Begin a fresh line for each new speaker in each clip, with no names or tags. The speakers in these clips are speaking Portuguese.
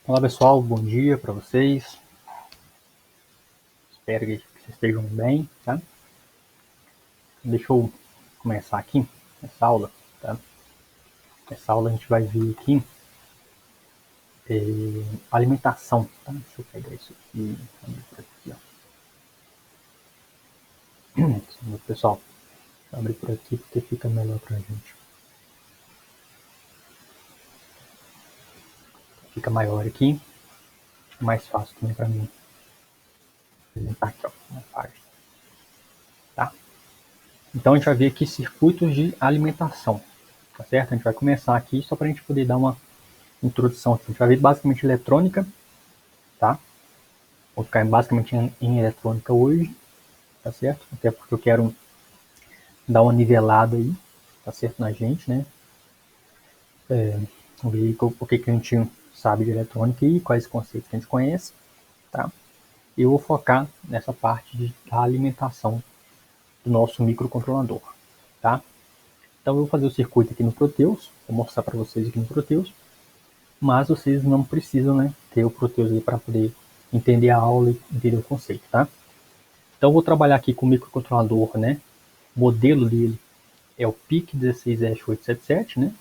Olá pessoal, bom dia para vocês. Espero que vocês estejam bem, tá? Deixa eu começar aqui essa aula, tá? Essa aula a gente vai ver aqui alimentação, tá? Deixa eu pegar isso aqui, ó. Pessoal, deixa eu abrir por aqui porque fica melhor pra gente. Fica maior aqui, mais fácil também para mim apresentar aqui, ó, na página, tá? Então a gente vai ver aqui circuitos de alimentação, tá certo? A gente vai começar aqui só para a gente poder dar uma introdução aqui. A gente vai ver basicamente eletrônica, tá? Vou ficar basicamente em eletrônica hoje, tá certo? Até porque eu quero dar uma nivelada aí, tá certo, na gente, né? Ver o que a gente sabe de eletrônica e quais conceitos que a gente conhece, tá? Eu vou focar nessa parte da alimentação do nosso microcontrolador, tá? Então eu vou fazer o circuito aqui no Proteus, vou mostrar para vocês aqui no Proteus, mas vocês não precisam, né, ter o Proteus aí para poder entender a aula e entender o conceito, tá? Então eu vou trabalhar aqui com o microcontrolador, né? O modelo dele é o PIC16F877, né?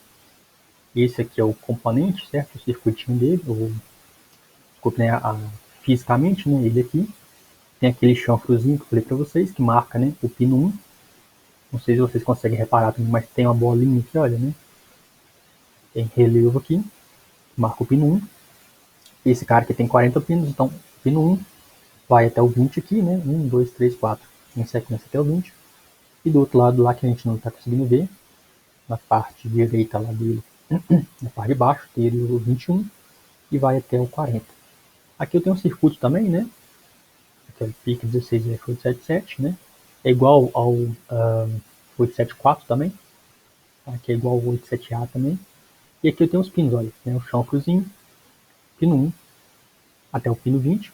Esse aqui é o componente, certo? O circuitinho dele, desculpe, né? Fisicamente, né? Ele aqui tem aquele chanfrozinho que eu falei para vocês, que marca, né? O pino 1. Não sei se vocês conseguem reparar também, mas tem uma bolinha aqui, olha, né? Tem relevo aqui, marca o pino 1. Esse cara aqui tem 40 pinos, então pino 1 vai até o 20 aqui, né? 1, 2, 3, 4, em sequência até o 20. E do outro lado lá que a gente não está conseguindo ver, na parte direita lá dele, na parte de baixo, tem o 21 e vai até o 40. Aqui eu tenho um circuito também, né? Aqui é o PIC 16F877, né? É igual ao 874 também. Aqui é igual ao 87A também. E aqui eu tenho os pinos, olha, né? O chanfrozinho, pino 1 até o pino 20.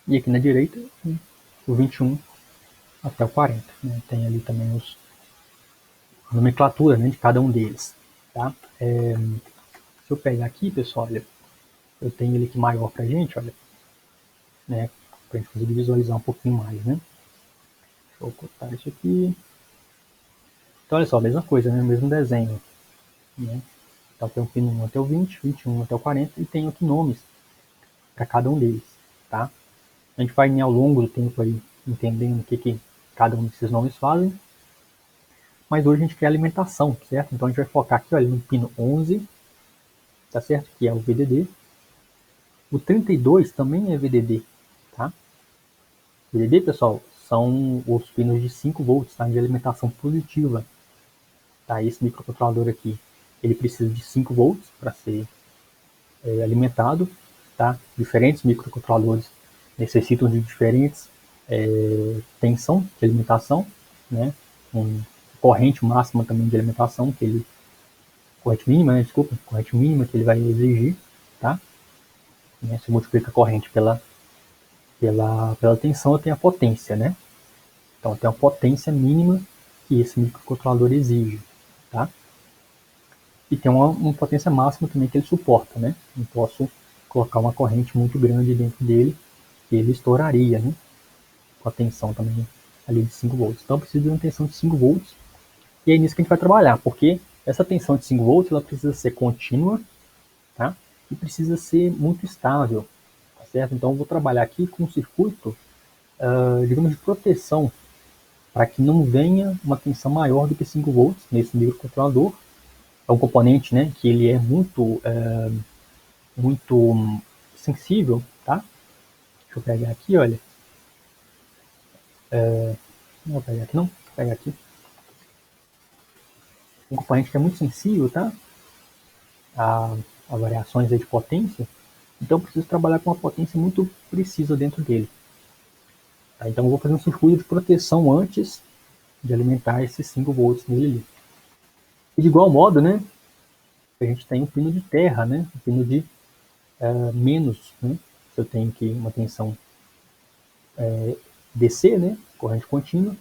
E aqui na direita, o 21 até o 40. Né? Tem ali também a nomenclatura, né, de cada um deles. Tá? Se eu pegar aqui, pessoal, olha, eu tenho ele aqui maior pra gente, olha, né, pra gente conseguir visualizar um pouquinho mais, né. Deixa eu cortar isso aqui. Então, olha só, a mesma coisa, né, o mesmo desenho, né. Então, tem o pino 1 até o 20, 21 até o 40, e tem aqui nomes para cada um deles, tá. A gente vai, ao longo do tempo aí, entendendo o que cada um desses nomes fazem, mas hoje a gente quer alimentação, certo? Então, a gente vai focar aqui, olha, no pino 11, tá certo? Que é o VDD. O 32 também é VDD, tá? VDD, pessoal, são os pinos de 5 volts, tá? De alimentação positiva. Tá? Esse microcontrolador aqui, ele precisa de 5 volts para ser alimentado, tá? Diferentes microcontroladores necessitam de diferentes tensão de alimentação, né? Corrente máxima também de alimentação, corrente mínima, né? Desculpa, corrente mínima que ele vai exigir, tá? Se multiplica a corrente pela tensão, eu tenho a potência, né? Então, tem a potência mínima que esse microcontrolador exige, tá? E tem uma potência máxima também que ele suporta, né? Não posso colocar uma corrente muito grande dentro dele, que ele estouraria, né? Com a tensão também ali de 5 volts. Então, eu preciso de uma tensão de 5 volts, e é nisso que a gente vai trabalhar, porque essa tensão de 5 volts, ela precisa ser contínua, tá? E precisa ser muito estável, tá certo? Então, eu vou trabalhar aqui com um circuito, digamos, de proteção, para que não venha uma tensão maior do que 5 volts nesse microcontrolador. É um componente, né, que ele é muito sensível, tá? Deixa eu pegar aqui, olha. Não vou pegar aqui não, vou pegar aqui. Um componente que é muito sensível, tá? A variações de potência. Então eu preciso trabalhar com uma potência muito precisa dentro dele. Tá? Então eu vou fazer um circuito de proteção antes de alimentar esses 5 volts nele. E de igual modo, né, a gente tem um pino de terra, né, um pino de menos, né, se eu tenho que uma tensão DC, né, corrente contínua,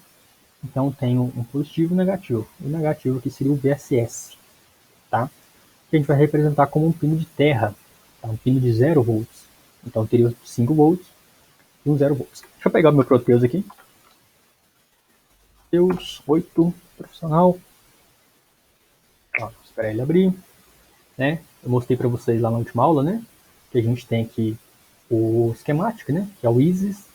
então tenho um positivo e um negativo. O negativo aqui seria o VSS, tá? Que a gente vai representar como um pino de terra, tá? Um pino de 0 volts. Então teria 5 volts e um 0 volts. Deixa eu pegar o meu Proteus aqui. Proteus 8 profissional. Ó, esperar ele abrir. Né? Eu mostrei para vocês lá na última aula, né? Que a gente tem aqui o schematic, né? Que é o ISIS.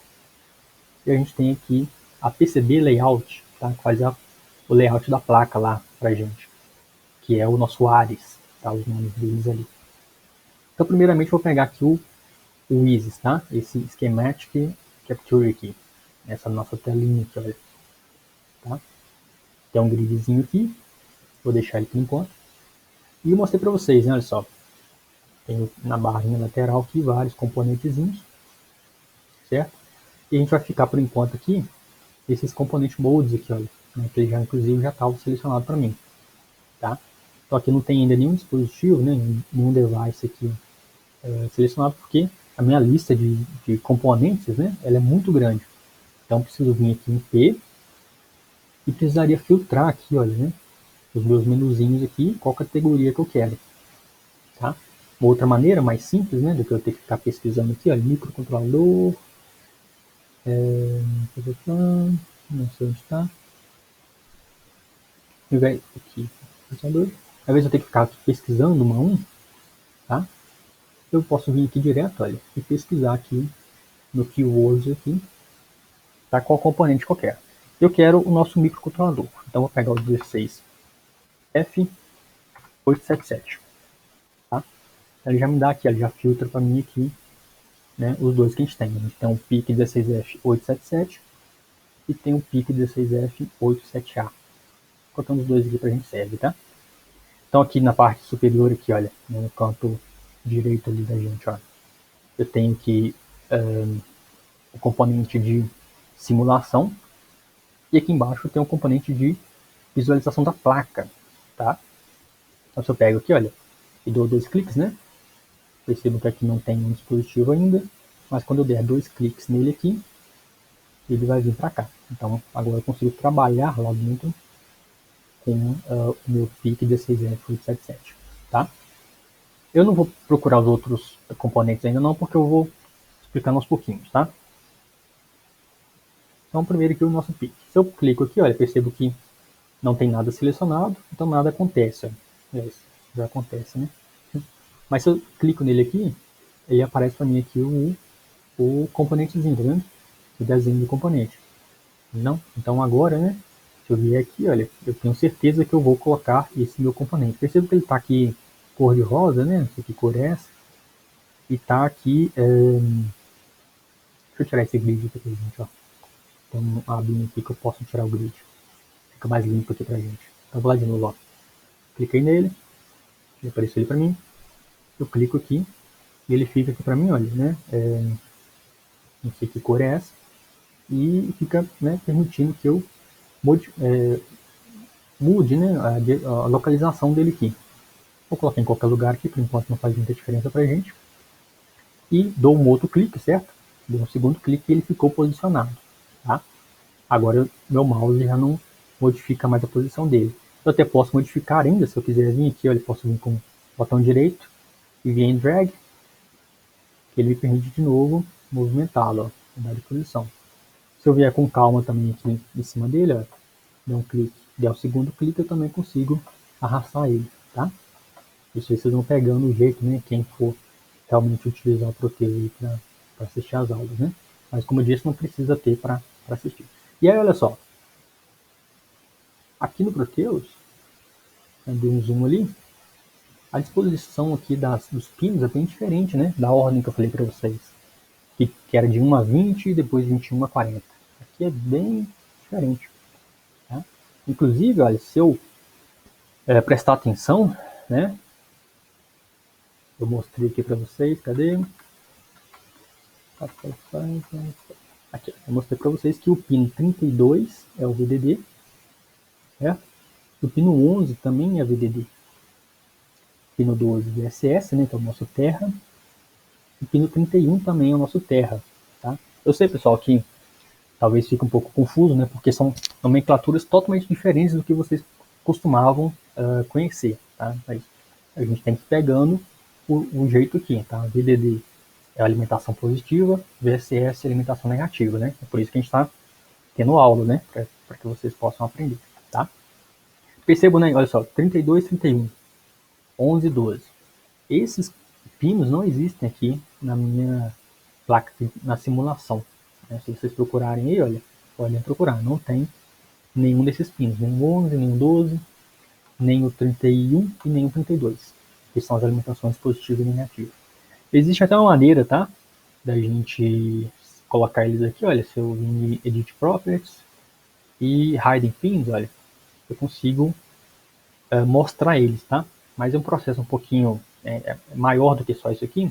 E a gente tem aqui a PCB Layout, tá? Que faz o layout da placa lá pra gente. Que é o nosso Ares, tá? Os nomes deles ali. Então, primeiramente, eu vou pegar aqui o ISIS, tá? Esse Schematic Capture aqui. Essa nossa telinha aqui, olha. Tá? Tem um gridzinho aqui. Vou deixar ele por enquanto. E eu mostrei para vocês, né? Olha só. Tem na barrinha lateral aqui vários componentezinhos. Certo? E a gente vai ficar por enquanto aqui esses componentes modes aqui, olha. Né? Que já, inclusive, já estava selecionado para mim. Tá? Então aqui não tem ainda nenhum dispositivo, né? Nenhum device aqui selecionado, porque a minha lista de componentes, né? Ela é muito grande. Então preciso vir aqui em P e precisaria filtrar aqui, olha, né? Os meus menuzinhos aqui, qual categoria que eu quero. Tá? Uma outra maneira mais simples, né, do que eu ter que ficar pesquisando aqui, olha, microcontrolador, não sei onde está. Aqui, ao invés de eu ter que ficar aqui pesquisando uma a um, tá? Eu posso vir aqui direto, olha, e pesquisar aqui no keywords aqui, tá? Qual componente qualquer. Eu quero o nosso microcontrolador. Então vou pegar o 16F877. Tá? Ele já me dá aqui, ele já filtra para mim aqui, né, os dois que a gente tem. A gente tem um PIC 16F877 e tem um PIC 16F87A. Colocando os dois aqui para a gente serve, tá? Então aqui na parte superior aqui, olha, no canto direito ali da gente, ó, eu tenho aqui o componente de simulação e aqui embaixo tem o componente de visualização da placa, tá? Então se eu pego aqui, olha, e dou 2 cliques, né? Percebo que aqui não tem um dispositivo ainda, mas quando eu der 2 cliques nele aqui, ele vai vir para cá. Então agora eu consigo trabalhar lá dentro com o meu PIC 16F877, tá? Eu não vou procurar os outros componentes ainda não, porque eu vou explicando aos pouquinhos, tá? Então primeiro aqui o nosso PIC. Se eu clico aqui, olha, percebo que não tem nada selecionado, então nada acontece. Olha. Já acontece, né? Mas se eu clico nele aqui, ele aparece para mim aqui o componentezinho, tá vendo? O desenho do componente. Não? Então agora, né? Se eu vier aqui, olha, eu tenho certeza que eu vou colocar esse meu componente. Perceba que ele está aqui cor de rosa, né? Isso aqui cor é essa. E está aqui... deixa eu tirar esse grid aqui pra gente, ó. Tem um abinho aqui que eu posso tirar o grid. Fica mais limpo aqui pra gente. Então vou lá de novo, ó. Cliquei nele. Já apareceu ele pra mim. Eu clico aqui. E ele fica aqui pra mim, olha, né? Não sei que cor é essa. E fica, né, permitindo que eu mude, né, a localização dele aqui. Vou colocar em qualquer lugar aqui, por enquanto não faz muita diferença pra gente. E dou um outro clique, certo? Dou um segundo clique e ele ficou posicionado. Tá? Agora meu mouse já não modifica mais a posição dele. Eu até posso modificar ainda, se eu quiser vir aqui, olha, posso vir com o botão direito e vir em drag, que ele me permite de novo movimentá-lo, mudar de posição. Se eu vier com calma também aqui em cima dele, ó, der um clique, der o segundo clique, eu também consigo arrastar ele, tá? Isso aí vocês vão pegando o jeito, né? Quem for realmente utilizar o Proteus para assistir às aulas, né? Mas como eu disse, não precisa ter para assistir. E aí, olha só. Aqui no Proteus, dei um zoom ali, a disposição aqui dos pinos é bem diferente, né? Da ordem que eu falei para vocês. Que era de 1 a 20 e depois 21 a 40. Aqui é bem diferente. Tá? Inclusive, olha, se eu prestar atenção, né? Eu mostrei aqui para vocês, cadê? Aqui, eu mostrei para vocês que o pino 32 é o VDD, certo? O pino 11 também é VDD. O pino 12 é VSS, né, que é o nosso terra. O pino 31 também é o nosso terra, tá? Eu sei, pessoal, que talvez fique um pouco confuso, né, porque são nomenclaturas totalmente diferentes do que vocês costumavam conhecer, tá? Mas a gente tem que ir pegando o jeito aqui, tá? VDD é a alimentação positiva, VSS é a alimentação negativa, né? É por isso que a gente está tendo aula, né? Para que vocês possam aprender, tá? Percebam, né? Olha só, 32, 31, 11, 12. Esses pinos não existem aqui na minha placa, na simulação. Né? Se vocês procurarem aí, olha, podem procurar, não tem nenhum desses pinos, nem o 11, nem o 12, nem o 31 e nem o 32, que são as alimentações positivas e negativas. Existe até uma maneira, tá? Da gente colocar eles aqui, olha, se eu vim Edit Properties e Hiding Pins, olha, eu consigo mostrar eles, tá? Mas é um processo um pouquinho maior do que só isso aqui,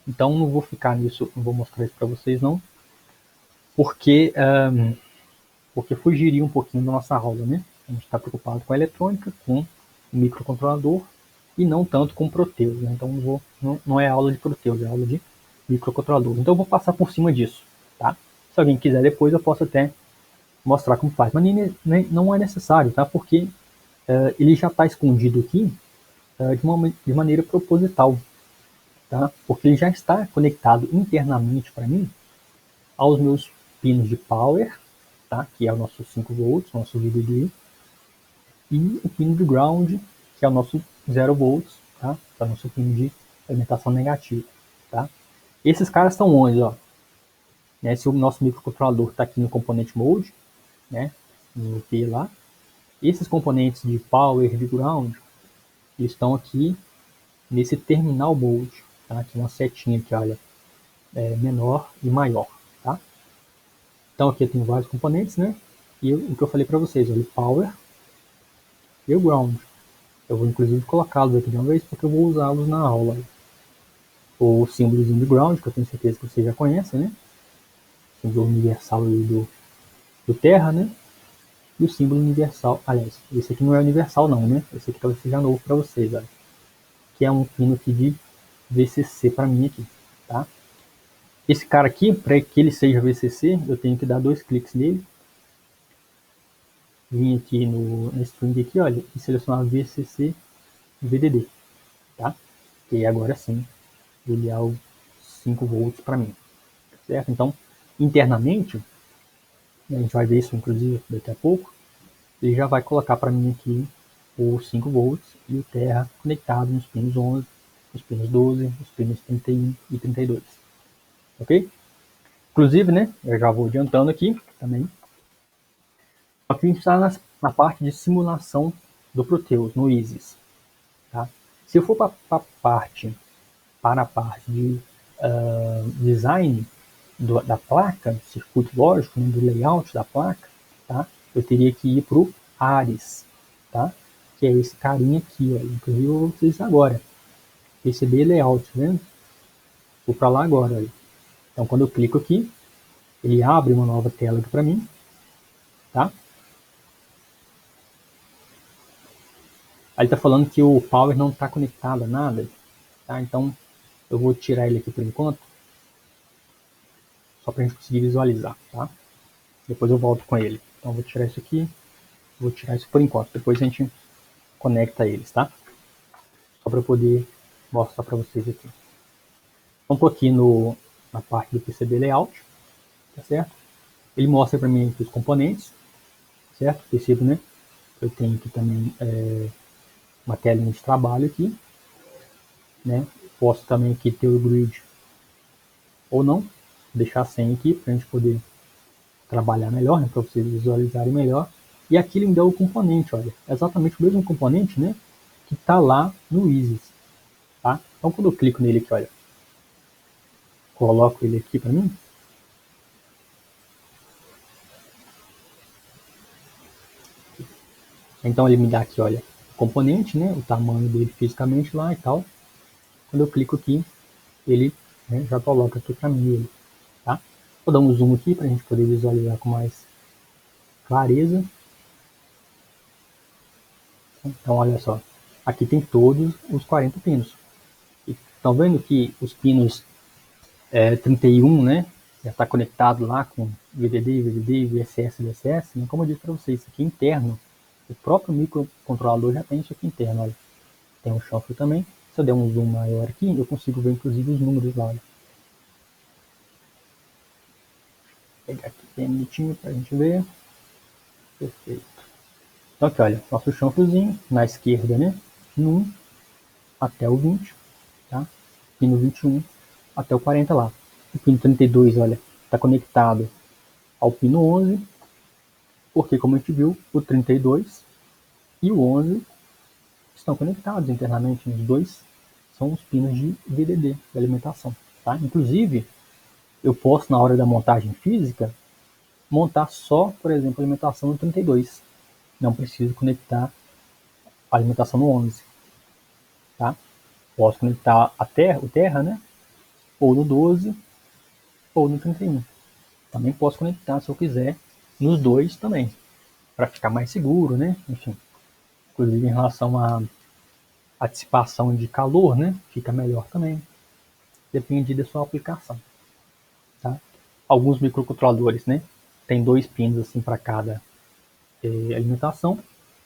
então não vou ficar nisso, não vou mostrar isso para vocês não, porque fugiria um pouquinho da nossa aula, né? A gente está preocupado com a eletrônica, com o microcontrolador e não tanto com o Proteus, né? Então não é aula de Proteus, é aula de microcontrolador. Então eu vou passar por cima disso, tá? Se alguém quiser depois eu posso até mostrar como faz, mas não é necessário, tá? Porque ele já está escondido aqui de maneira proposital, tá? Porque ele já está conectado internamente para mim aos meus pinos de power, tá? Que é o nosso 5 volts, nosso VDD, e o pino de ground, que é o nosso 0 volts, tá? Que é o nosso pino de alimentação negativa, tá? Esses caras estão onde, ó? Né? Se o nosso microcontrolador está aqui no componente mode, né? No P lá, esses componentes de power e de ground, eles estão aqui nesse terminal mode, tá? Aqui uma setinha aqui, olha, menor e maior, tá? Então aqui eu tenho vários componentes, né? E o que eu falei para vocês, olha, o power e o ground. Eu vou inclusive colocá-los aqui de uma vez porque eu vou usá-los na aula. O símbolozinho de ground, que eu tenho certeza que vocês já conhecem, né? O símbolo universal do Terra, né? E o símbolo universal, aliás, esse aqui não é universal não, né? Esse aqui talvez seja novo para vocês, olha. Que é um pino aqui de VCC para mim aqui, tá? Esse cara aqui, para que ele seja VCC, eu tenho que dar 2 cliques nele. Vim aqui na string aqui, olha, e selecionar VCC VDD, tá? E agora sim, ele é o 5 volts para mim, certo? Então, internamente, a gente vai ver isso inclusive daqui a pouco, ele já vai colocar para mim aqui os 5 volts e o Terra conectado nos pinos 11, nos pinos 12, nos pinos 31 e 32, ok? Inclusive, né, eu já vou adiantando aqui também. Aqui a gente está na parte de simulação do Proteus, no ISIS. Tá? Se eu for para a parte de design da placa, circuito lógico, né, do layout da placa, tá? Eu teria que ir para o ARES, tá? Que é esse carinha aqui, ó. Inclusive eu vou utilizar agora. PCB Layout, tá vendo? Vou para lá agora. Olha. Então quando eu clico aqui, ele abre uma nova tela aqui para mim, tá? Aí ele está falando que o power não está conectado a nada, tá? Então eu vou tirar ele aqui por enquanto, só para a gente conseguir visualizar, tá? Depois eu volto com ele. Então eu vou tirar isso aqui, vou tirar isso por enquanto. Depois a gente conecta eles, tá? Só para poder mostrar para vocês aqui. Então estou aqui na parte do PCB Layout, tá certo? Ele mostra para mim aqui os componentes, certo? Percebo, né? Eu tenho aqui também uma telinha de trabalho aqui, né? Posso também aqui ter o grid ou não, deixar sem aqui para a gente poder trabalhar melhor, né? Para vocês visualizarem melhor. E aqui ele me deu o componente, olha, é exatamente o mesmo componente, né? Que está lá no ISIS, tá? Então quando eu clico nele aqui, olha, coloco ele aqui para mim, então ele me dá aqui, olha, o componente, né? O tamanho dele fisicamente lá e tal. Quando eu clico aqui, ele já coloca aqui para mim ele, tá? Vou dar um zoom aqui para a gente poder visualizar com mais clareza. Então olha só, aqui tem todos os 40 pinos. Estão vendo que os pinos 31, né, já está conectado lá com VDD, VSS, VSS, né? Como eu disse para vocês, isso aqui é interno. O próprio microcontrolador já tem isso aqui interno, olha. Tem um chanfre também. Se eu der um zoom maior aqui, eu consigo ver inclusive os números lá. Olha. Vou pegar aqui bem bonitinho para a gente ver. Perfeito. Então aqui, olha, nosso chanfrozinho na esquerda, né? No 1 até o 20, tá? E no 21 até o 40 lá. O pino 32, olha, está conectado ao pino 11, porque como a gente viu, o 32 e o 11 estão conectados internamente. Os dois são os pinos de VDD, de alimentação. Tá? Inclusive, eu posso, na hora da montagem física, montar só, por exemplo, a alimentação no 32. Não preciso conectar a alimentação no 11. Tá? Posso conectar o terra, né? Ou no 12, ou no 31. Também posso conectar, se eu quiser, nos dois também, para ficar mais seguro, né? Enfim, inclusive em relação à dissipação de calor, né? Fica melhor também. Depende da sua aplicação. Tá? Alguns microcontroladores, né? Tem dois pinos assim para cada alimentação,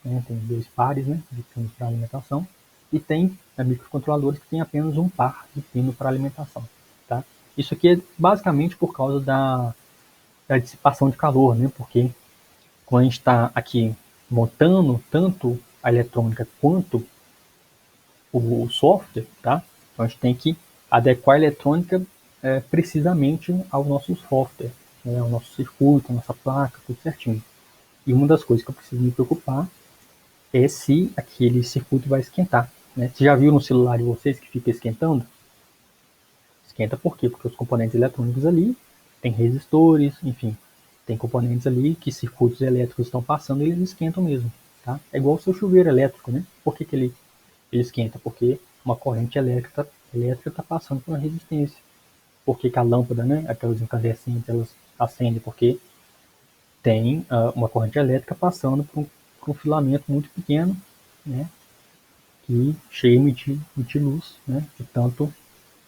né? Tem dois pares, né? De pinos para alimentação. E tem microcontroladores que tem apenas um par de pino para alimentação. Tá? Isso aqui é basicamente por causa da dissipação de calor, né? Porque quando a gente está aqui montando tanto a eletrônica quanto o software, tá? Então a gente tem que adequar a eletrônica precisamente ao nosso software, né? Ao nosso circuito, a nossa placa, tudo certinho. E uma das coisas que eu preciso me preocupar é se aquele circuito vai esquentar. Né? Você já viu no celular de vocês que fica esquentando? Esquenta por quê? Porque os componentes eletrônicos ali tem resistores, enfim, tem componentes ali que circuitos elétricos estão passando e eles esquentam mesmo. Tá? É igual o seu chuveiro elétrico, né? Por que ele esquenta? Porque uma corrente elétrica está passando por uma resistência. Por que a lâmpada, né? Aquelas incandescentes, elas acendem? Porque tem uma corrente elétrica passando por um filamento muito pequeno, né? Que chega a emitir luz, né? De tanto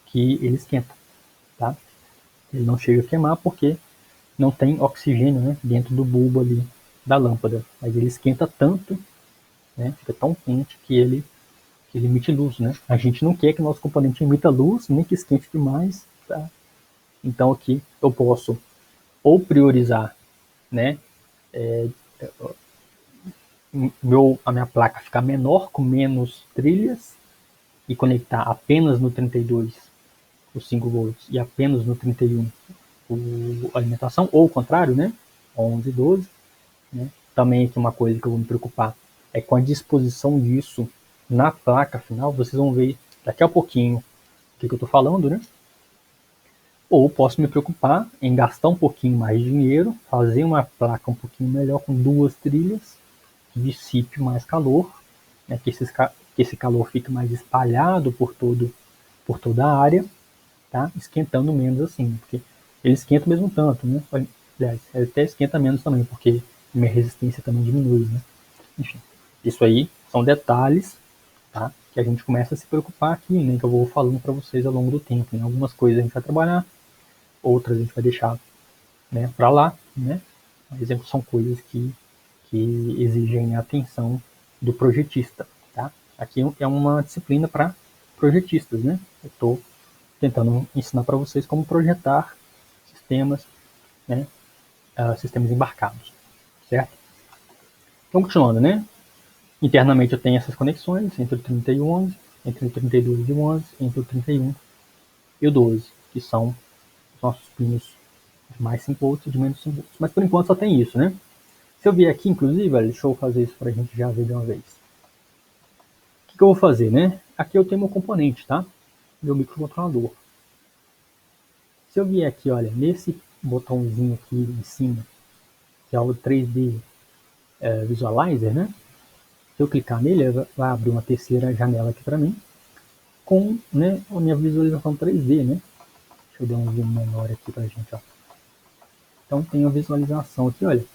que ele esquenta, tá? Ele não chega a queimar porque não tem oxigênio, né, dentro do bulbo ali da lâmpada, mas ele esquenta tanto, né, fica tão quente que ele emite luz, né? A gente não quer que o nosso componente emita luz, nem que esquente demais, tá? Então aqui eu posso ou priorizar, né, a minha placa ficar menor com menos trilhas e conectar apenas no 32 os 5 volts e apenas no 31 a alimentação, ou o contrário, né? 11 e 12. Né? Também aqui uma coisa que eu vou me preocupar é com a disposição disso na placa final. Vocês vão ver daqui a pouquinho o que eu estou falando, né? Ou posso me preocupar em gastar um pouquinho mais de dinheiro, fazer uma placa um pouquinho melhor com duas trilhas, que dissipe mais calor, né? Que esse calor fique mais espalhado por toda a área, tá? Esquentando menos assim, porque ele esquenta mesmo tanto, né? Aliás, ele até esquenta menos também, porque minha resistência também diminui, né? Enfim, isso aí são detalhes, tá? Que a gente começa a se preocupar aqui, né? Que eu vou falando para vocês ao longo do tempo. Né? Algumas coisas a gente vai trabalhar, outras a gente vai deixar, né, para lá, né? Por exemplo, são coisas que exigem a atenção do projetista, tá? Aqui é uma disciplina para projetistas, né? Eu estou tentando ensinar para vocês como projetar sistemas, né, sistemas embarcados, certo? Então, continuando, né? Internamente eu tenho essas conexões entre o 30 e o 11, entre o 32 e o 11, entre o 31 e o 12, que são os nossos pinos de mais 5 volts e de menos 5 volts. Mas por enquanto só tem isso, né? Se eu vier aqui, inclusive, deixa eu fazer isso para a gente já ver de uma vez. O que eu vou fazer, né? Aqui eu tenho meu componente, tá? Meu microcontrolador. Se eu vier aqui, olha, nesse botãozinho aqui em cima, que é o 3D Visualizer, né? Se eu clicar nele, vai abrir uma terceira janela aqui para mim, com, né, a minha visualização 3D, né? Deixa eu dar um zoom menor aqui para a gente, ó. Então tem a visualização aqui, olha,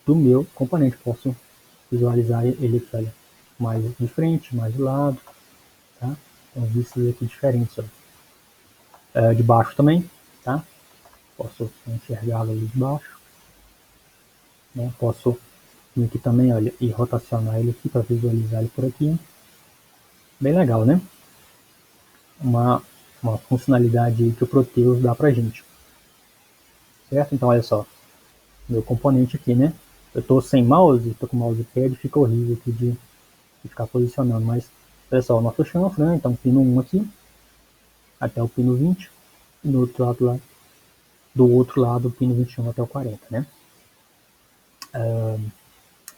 do meu componente. Posso visualizar ele aqui, olha, mais de frente, mais de lado, tá? Então vistas aqui diferentes, olha. De baixo também, tá? Posso enxergá-lo ali de baixo, né? Posso vir aqui também, olha, e rotacionar ele aqui para visualizar ele por aqui. Bem legal, né? uma funcionalidade aí que o Proteus dá pra gente. Certo? Então, olha só, meu componente aqui, né? Eu tô sem mouse, tô com o mousepad, fica horrível aqui de ficar posicionando, mas olha só, o nosso chanfre, né? Então, pino 1 aqui, até o pino 20, e no outro lado lá, do outro lado, o pino 21 até o 40, né?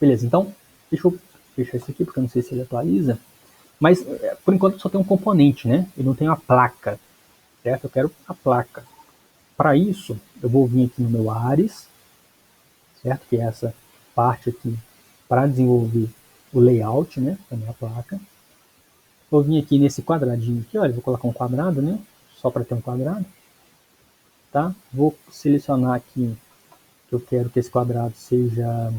Beleza, então, deixa eu fechar isso aqui, porque eu não sei se ele atualiza, mas por enquanto só tem um componente, né? Eu não tenho a placa, certo? Eu quero a placa. Para isso, eu vou vir aqui no meu Ares, certo? Que é essa parte aqui para desenvolver o layout, né, da minha placa. Vou vir aqui nesse quadradinho aqui, olha, vou colocar um quadrado, né, só para ter um quadrado, tá? Vou selecionar aqui que eu quero que esse quadrado seja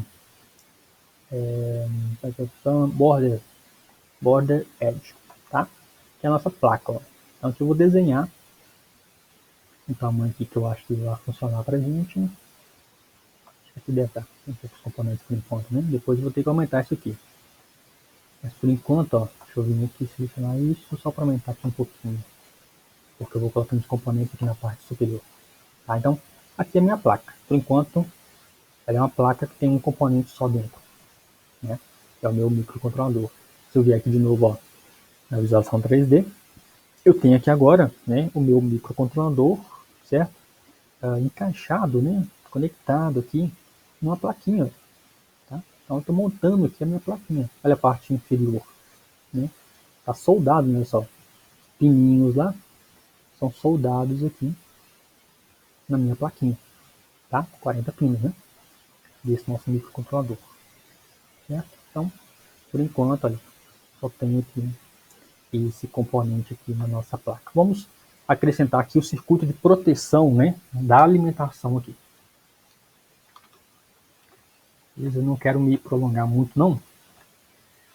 border edge, tá? Que é a nossa placa, ó. Então aqui eu vou desenhar um tamanho aqui que eu acho que vai funcionar para a gente, né? Acho que aqui deve estar com poucos componentes por enquanto, né? Depois eu vou ter que aumentar isso aqui. Mas por enquanto, ó, deixa eu vir aqui selecionar isso só para aumentar aqui um pouquinho, porque eu vou colocando os componentes aqui na parte superior. Tá? Então, aqui é a minha placa. Por enquanto, ela é uma placa que tem um componente só dentro, né? Que é o meu microcontrolador. Se eu vier aqui de novo, ó, na visualização 3D, eu tenho aqui agora, né, o meu microcontrolador, certo? Encaixado, né, conectado aqui numa plaquinha, tá? Então eu estou montando aqui a minha plaquinha. Olha a parte inferior, né? Tá soldado, né, só. Pininhos lá são soldados aqui na minha plaquinha, tá? 40 pinos, né? Desse nosso microcontrolador, certo? Então, por enquanto, olha, só tenho aqui esse componente aqui na nossa placa. Vamos acrescentar aqui o circuito de proteção, né, da alimentação aqui. Eu não quero me prolongar muito, não,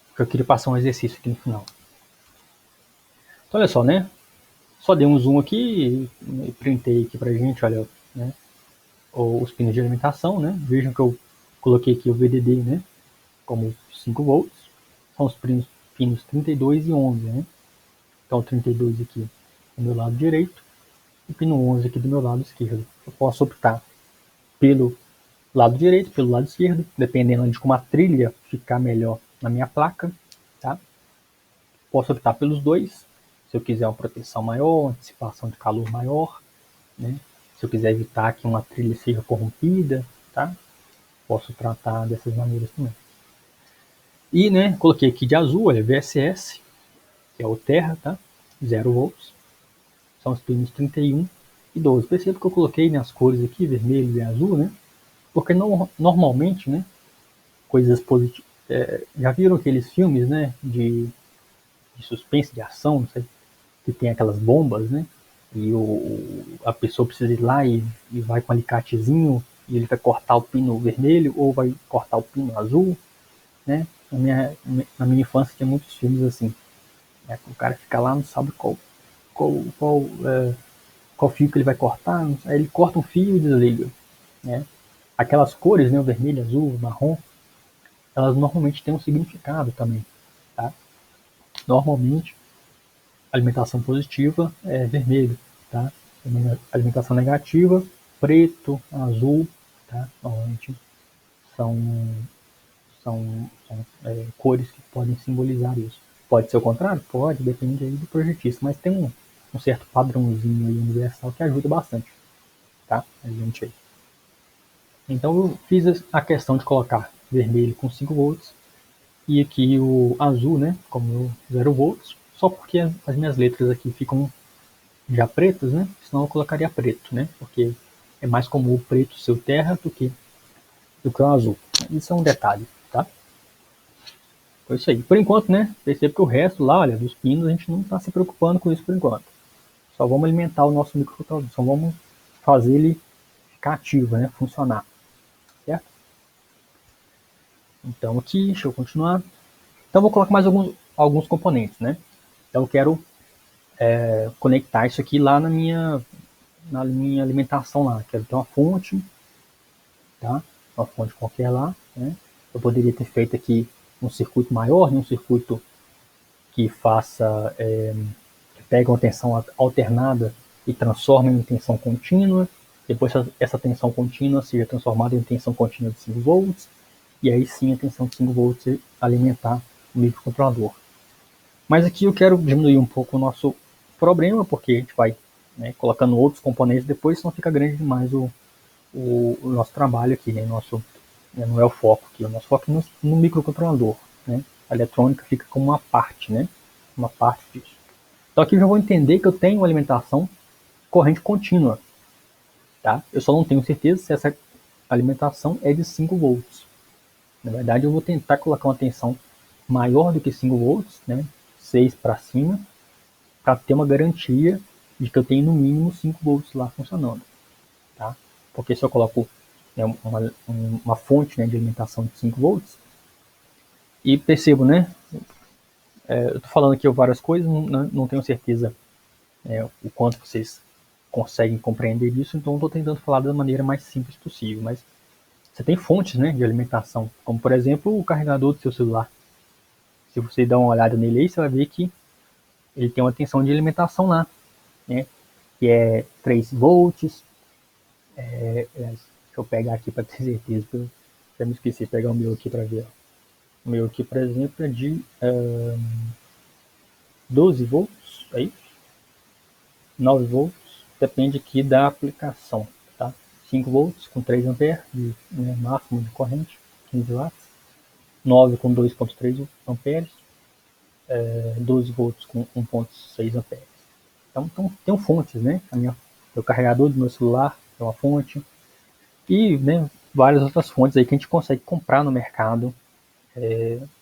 porque eu queria passar um exercício aqui no final. Então, olha só, né? Só dei um zoom aqui e printei aqui pra gente, olha, né? Os pinos de alimentação, né? Vejam que eu coloquei aqui o VDD, né? Como 5 volts. São os pinos 32 e 11, né? Então, o 32 aqui do meu lado direito e o pino 11 aqui do meu lado esquerdo. Eu posso optar pelo lado direito, pelo lado esquerdo, dependendo de como a trilha ficar melhor na minha placa, tá? Posso optar pelos dois, se eu quiser uma proteção maior, antecipação de calor maior, né? Se eu quiser evitar que uma trilha seja corrompida, tá? Posso tratar dessas maneiras também. E, né, coloquei aqui de azul, olha, VSS, que é o Terra, tá? 0 volts. São os pinos 31 e 12. Perceba que eu coloquei nas cores aqui, vermelho e azul, né? Porque normalmente, né, coisas positivas. Já viram aqueles filmes, né, de suspense, de ação, não sei, que tem aquelas bombas, né? E a pessoa precisa ir lá e vai com um alicatezinho e ele vai cortar o pino vermelho ou vai cortar o pino azul, né? Na minha infância tinha muitos filmes assim, né? O cara fica lá, não sabe qual fio que ele vai cortar, aí ele corta um fio e desliga, né? Aquelas cores, né, o vermelho, azul, marrom, elas normalmente têm um significado também, tá? Normalmente, alimentação positiva é vermelho, tá? Alimentação negativa, preto, azul, tá? Normalmente são, são cores que podem simbolizar isso. Pode ser o contrário? Pode, depende aí do projetista, mas tem um certo padrãozinho aí universal que ajuda bastante, tá? A gente aí. Então eu fiz a questão de colocar vermelho com 5 volts e aqui o azul, né, como 0 volts, só porque as minhas letras aqui ficam já pretas, né, senão eu colocaria preto, né, porque é mais comum o preto ser o terra do que o azul. Isso é um detalhe, tá? Foi isso aí. Por enquanto, né, perceba que o resto lá, olha, dos pinos, a gente não está se preocupando com isso por enquanto. Só vamos alimentar o nosso microcontrolador, só vamos fazer ele ficar ativo, né, funcionar, certo? Então aqui, deixa eu continuar. Então vou colocar mais alguns componentes, né? Então eu quero conectar isso aqui lá na minha alimentação lá. Quero ter uma fonte, tá? Uma fonte qualquer lá, né? Eu poderia ter feito aqui um circuito maior, né? Um circuito que pega uma tensão alternada e transforma em tensão contínua, depois essa tensão contínua seja transformada em tensão contínua de 5 volts, e aí sim a tensão de 5 volts alimentar o microcontrolador. Mas aqui eu quero diminuir um pouco o nosso problema, porque a gente vai, né, colocando outros componentes depois, senão fica grande demais o nosso trabalho aqui, né? Não é o foco aqui, o nosso foco é no microcontrolador, né? A eletrônica fica como uma parte, né? Uma parte disso. Então aqui eu já vou entender que eu tenho uma alimentação corrente contínua, tá? Eu só não tenho certeza se essa alimentação é de 5 volts. Na verdade, eu vou tentar colocar uma tensão maior do que 5 volts, né? 6 para cima, para ter uma garantia de que eu tenho no mínimo 5 volts lá funcionando, tá? Porque se eu coloco, né, uma fonte, né, de alimentação de 5 volts, e percebo, né, eu estou falando aqui várias coisas, não tenho certeza, o quanto vocês conseguem compreender isso, então estou tentando falar da maneira mais simples possível, mas você tem fontes, né, de alimentação, como por exemplo o carregador do seu celular. Se você dá uma olhada nele aí, você vai ver que ele tem uma tensão de alimentação lá, né, que é 3 volts. Deixa eu pegar aqui para ter certeza, porque eu já me esqueci de pegar o meu aqui para ver. O meu aqui, por exemplo, é de 12 volts, é isso? 9 volts, depende aqui da aplicação, tá? 5 volts com 3 amperes, né, máximo de corrente, 15 watts. 9 com 2,3 amperes, 12 volts com 1,6 amperes. Então tem fontes, né? O carregador do meu celular é uma fonte, e, né, várias outras fontes aí que a gente consegue comprar no mercado,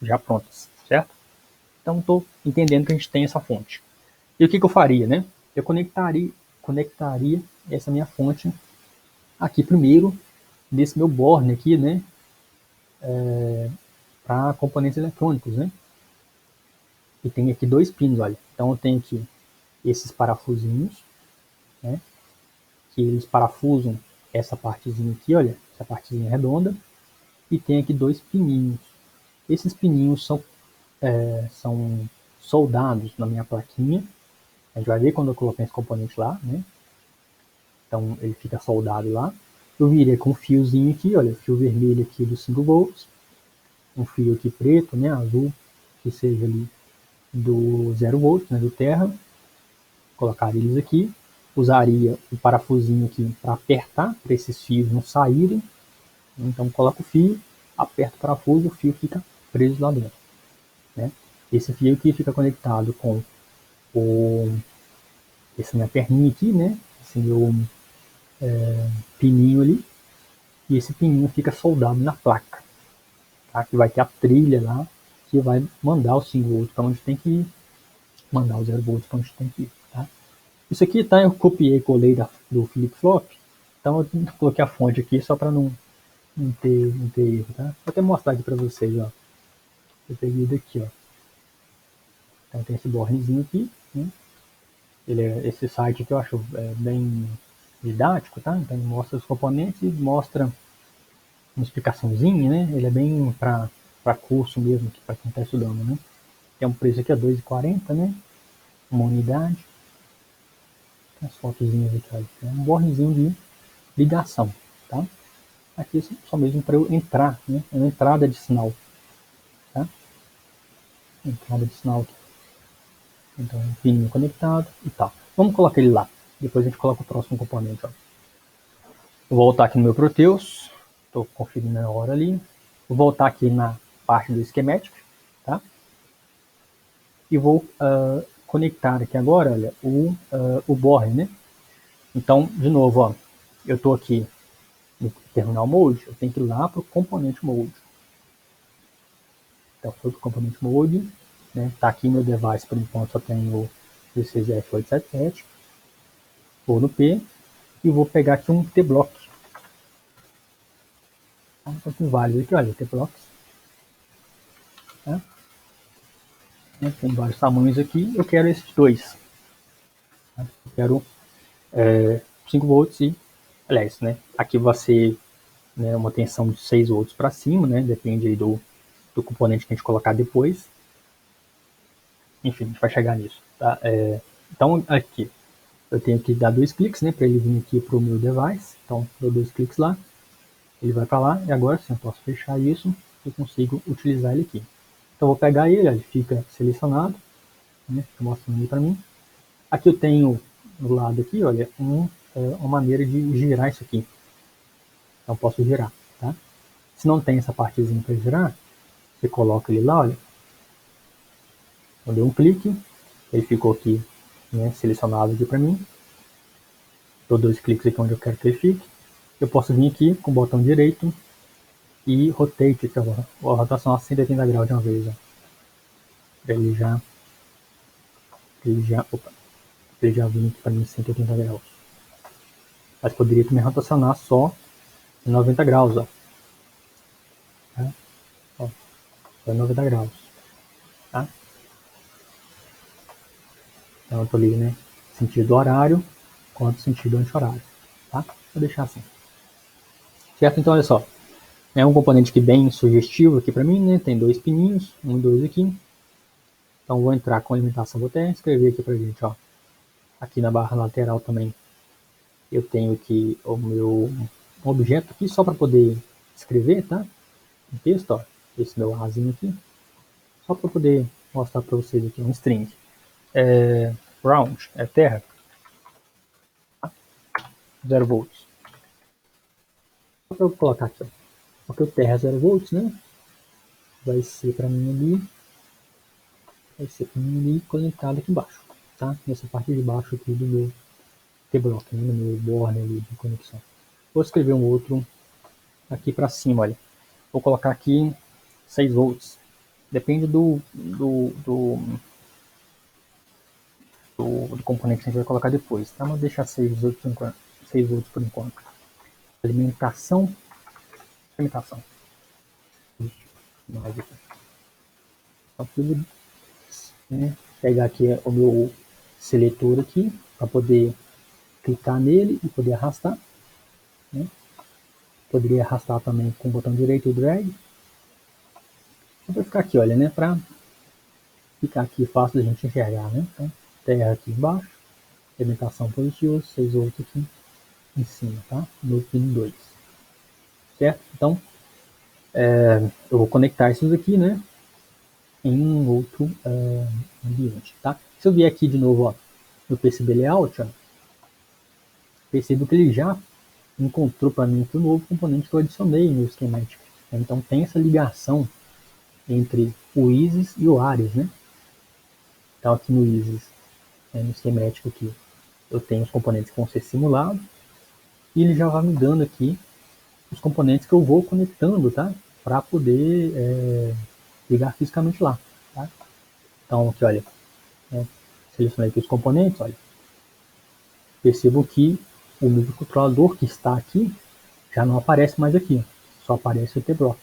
já prontas, certo? Então estou entendendo que a gente tem essa fonte. E o que eu faria, né? Eu conectaria essa minha fonte aqui primeiro, nesse meu board aqui, né? Para componentes eletrônicos, né? E tem aqui 2 pinos, olha. Então eu tenho aqui esses parafusinhos, né? Que eles parafusam essa partezinha aqui, olha. Essa partezinha redonda. E tem aqui 2 pininhos. Esses pininhos são soldados na minha plaquinha. A gente vai ver quando eu colocar esse componente lá, né? Então ele fica soldado lá. Eu virei com um fiozinho aqui, olha, fio vermelho aqui dos 5 volts, um fio aqui preto, né, azul, que seja ali do 0 volts, né, do terra. Colocaria eles aqui, usaria o parafusinho aqui para apertar, para esses fios não saírem. Então coloco o fio, aperto o parafuso, o fio fica preso lá dentro, né? Esse fio aqui fica conectado com essa minha perninha aqui, né? Esse meu pininho ali, e esse pininho fica soldado na placa, tá? Que vai ter a trilha lá, que vai mandar o 5 volts para onde tem que ir, mandar o 0 volts para onde tem que ir, tá? Isso aqui, tá? Eu copiei e colei do flip-flop, então eu coloquei a fonte aqui só para não ter erro, tá? Vou até mostrar aqui para vocês, ó. Eu peguei daqui, ó. Então tem esse bornezinho aqui, né? Esse site aqui eu acho bem didático, tá? Então ele mostra os componentes e mostra uma explicaçãozinha, né? Ele é bem para curso mesmo, para quem está estudando, né? Tem um preço aqui a R$2,40, né? Uma unidade. Tem as fotozinhas aqui, olha. Tem um bornezinho de ligação, tá? Aqui é só mesmo para eu entrar, né? É uma entrada de sinal, tá? Entrada de sinal aqui. Então, um pininho conectado e tal. Vamos colocar ele lá. Depois a gente coloca o próximo componente, ó. Vou voltar aqui no meu Proteus. Estou conferindo a hora ali. Vou voltar aqui na parte do schematic, tá? E vou conectar aqui agora, olha, o board, né? Então, de novo, ó, eu estou aqui no terminal mode, eu tenho que ir lá para o componente mode. Então, foi para o componente mode, né? Tá aqui meu device, por enquanto só tem o 16F877. Vou no P e vou pegar aqui um T-Block. Então, tem vários aqui, olha, T-Blocks. Tá? Tem vários tamanhos aqui. Eu quero esses dois. Tá? Eu quero 5 volts e, aliás, né? Aqui vai ser, né, uma tensão de 6 volts para cima, né? Depende aí do componente que a gente colocar depois. Enfim, a gente vai chegar nisso, tá? Então, aqui, eu tenho que dar 2 cliques, né, para ele vir aqui para o meu device. Então, dou 2 cliques lá, ele vai para lá, e agora sim, eu posso fechar isso, eu consigo utilizar ele aqui. Então, eu vou pegar ele, ele fica selecionado, né, mostrando aí para mim. Aqui eu tenho, do lado aqui, olha, uma maneira de girar isso aqui. Então, eu posso girar, tá? Se não tem essa partezinha para girar, você coloca ele lá, olha. Eu dei um clique, ele ficou aqui, né, selecionado aqui para mim. Dou 2 cliques aqui onde eu quero que ele fique. Eu posso vir aqui com o botão direito e rotate, que é a rotação a 180 graus de uma vez. Ó. Ele já vem aqui para mim 180 graus. Mas poderia também rotacionar só em 90 graus. Ó. Tá? Ó, só em 90 graus. Tá? Então eu estou ali, né? Sentido horário quanto sentido anti-horário. Tá? Vou deixar assim. Certo? Então olha só. É um componente que bem sugestivo aqui para mim, né? Tem 2 pininhos, 1 e 2 aqui. Então vou entrar com alimentação, vou até escrever aqui pra gente, ó. Aqui na barra lateral também eu tenho aqui o meu objeto aqui só para poder escrever, tá? O texto, ó. Esse meu Azinho aqui. Só para poder mostrar para vocês aqui um string. Round, é terra. 0 volts. Só para eu colocar aqui, ó. Porque o terra é 0 volts, né? Vai ser para mim ali. Vai ser para mim ali conectado aqui embaixo, tá? Nessa parte de baixo aqui do meu T-block, né? No meu borne ali de conexão. Vou escrever um outro aqui para cima, olha. Vou colocar aqui 6 volts. Depende do componente que a gente vai colocar depois, tá? Mas deixar 6 volts por enquanto. 6 volts por enquanto. Alimentação. Né? Pegar aqui o meu seletor aqui para poder clicar nele e poder arrastar. Né? Poderia arrastar também com o botão direito e drag. Vai ficar aqui, olha, né? Para ficar aqui fácil da gente enxergar, né? Então, terra aqui embaixo, alimentação positiva, 6 volts aqui em cima, tá? No pin 2. Certo? Então, eu vou conectar esses aqui, né? Em um outro ambiente, tá? Se eu vier aqui de novo, ó, no PCB Layout, ó, percebo que ele já encontrou para mim aqui o novo componente que eu adicionei no schematic. Então, tem essa ligação entre o ISIS e o ARES, né? Então, aqui no ISIS, no schematic aqui, eu tenho os componentes que vão ser simulados e ele já vai me dando aqui os componentes que eu vou conectando, tá? Para poder ligar fisicamente lá, tá? Então, aqui, olha, selecionei aqui os componentes, olha. Percebo que o microcontrolador que está aqui já não aparece mais aqui, só aparece o T-block.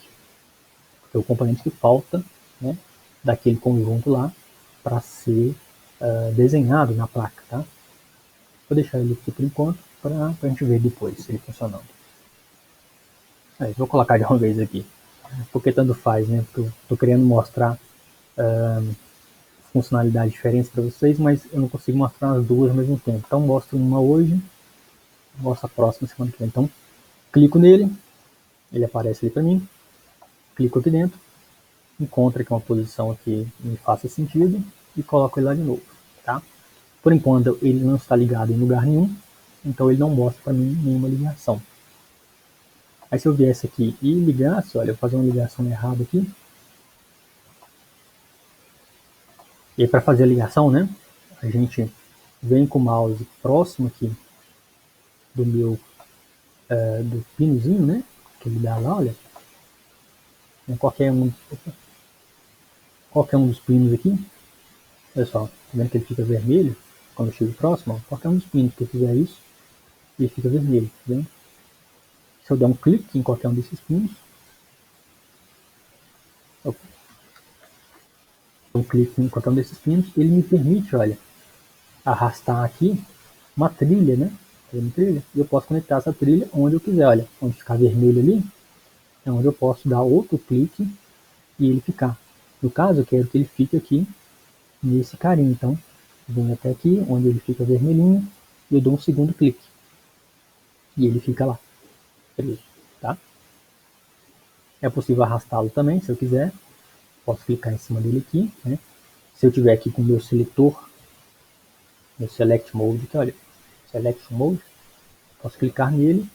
É o componente que falta, né, daquele conjunto lá para ser desenhado na placa, tá? Vou deixar ele aqui por enquanto para a gente ver depois ele funcionando. Vou colocar de uma vez aqui, porque tanto faz, né? Porque eu estou querendo mostrar funcionalidades diferentes para vocês, mas eu não consigo mostrar as duas ao mesmo tempo. Então mostro uma hoje, mostro a próxima semana que vem. Então clico nele, ele aparece ali para mim, clico aqui dentro, encontro aqui uma posição que me faça sentido e coloco ele lá de novo, tá? Por enquanto ele não está ligado em lugar nenhum, então ele não mostra para mim nenhuma ligação. Aí se eu viesse aqui e ligasse, olha, eu vou fazer uma ligação errada aqui. E aí para fazer a ligação, né, a gente vem com o mouse próximo aqui do meu do pinozinho, né, que ele dá lá, olha, qualquer um dos pinos aqui, olha só, tá vendo que ele fica vermelho quando eu chego próximo, ó, qualquer um dos pinos que eu fizer isso, ele fica vermelho, tá vendo? Se eu der um clique em qualquer um desses pinos, ele me permite, olha, arrastar aqui uma trilha, né? E eu posso conectar essa trilha onde eu quiser, olha, onde ficar vermelho ali, é onde eu posso dar outro clique e ele ficar. No caso, eu quero que ele fique aqui nesse carinha, então Vindo até aqui, onde ele fica vermelhinho, e eu dou um segundo clique. E ele fica lá, preso, tá? É possível arrastá-lo também, se eu quiser. Posso clicar em cima dele aqui, né? Se eu tiver aqui com o meu seletor, meu Select Mode, aqui, olha, Selection Mode, posso clicar nele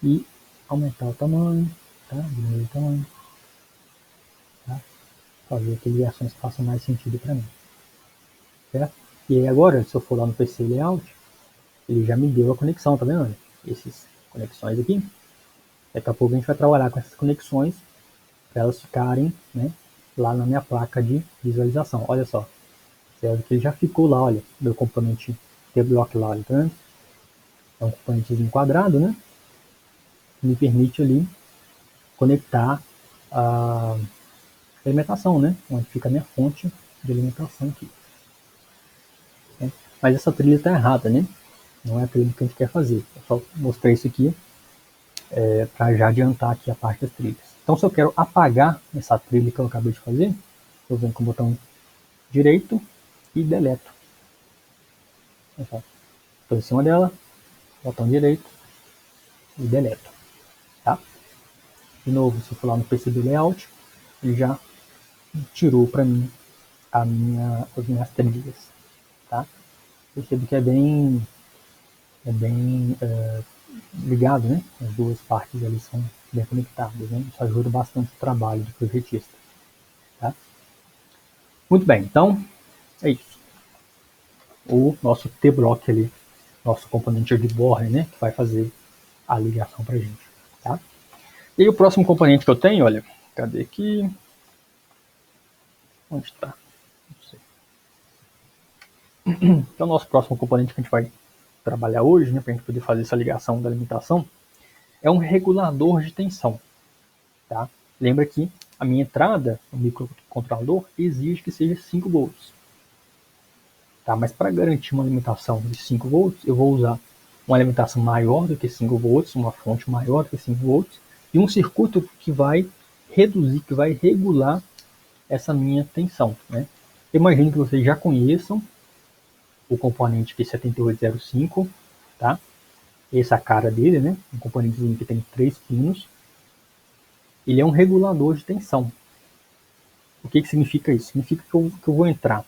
e aumentar o tamanho, tá? Diminuir o tamanho, tá? Fazer que as ações façam mais sentido para mim, certo? E aí agora, se eu for lá no PC Layout, ele já me deu a conexão, tá vendo? Essas conexões aqui. Daqui a pouco a gente vai trabalhar com essas conexões para elas ficarem, né, lá na minha placa de visualização. Olha só, certo que ele já ficou lá, olha, meu componente T-Block lá, tá vendo? É um componentezinho quadrado, né? Que me permite ali conectar a alimentação, né? Onde fica a minha fonte de alimentação aqui. Né? Mas essa trilha está errada, né? Não é a trilha que a gente quer fazer. Eu só mostrei isso aqui para já adiantar aqui a parte das trilhas. Então, se eu quero apagar essa trilha que eu acabei de fazer, eu venho com o botão direito e deleto. Estou em cima dela, botão direito e deleto. Tá? De novo, se eu for lá no PCB Layout, ele já tirou para mim as minhas trilhas. Tá? Percebo que é bem ligado, né? As duas partes ali são bem conectadas, né? Isso ajuda bastante o trabalho do projetista. Tá? Muito bem, então é isso. O nosso T-Block ali, nosso componente de borne, né? Que vai fazer a ligação para a gente. Tá? E aí, o próximo componente que eu tenho, olha, cadê aqui? Onde está? Não sei. Então, o nosso próximo componente que a gente vai trabalhar hoje, né, para a gente poder fazer essa ligação da alimentação, é um regulador de tensão. Tá? Lembra que a minha entrada no microcontrolador exige que seja 5 volts. Tá? Mas para garantir uma alimentação de 5 volts, eu vou usar uma alimentação maior do que 5 volts, uma fonte maior do que 5 volts, e um circuito que vai reduzir, que vai regular essa minha tensão. Né? Eu imagino que vocês já conheçam o componente Q7805, tá? Essa é a cara dele, né? Um componentezinho que tem 3 pinos. Ele é um regulador de tensão. O que significa isso? Significa que eu vou entrar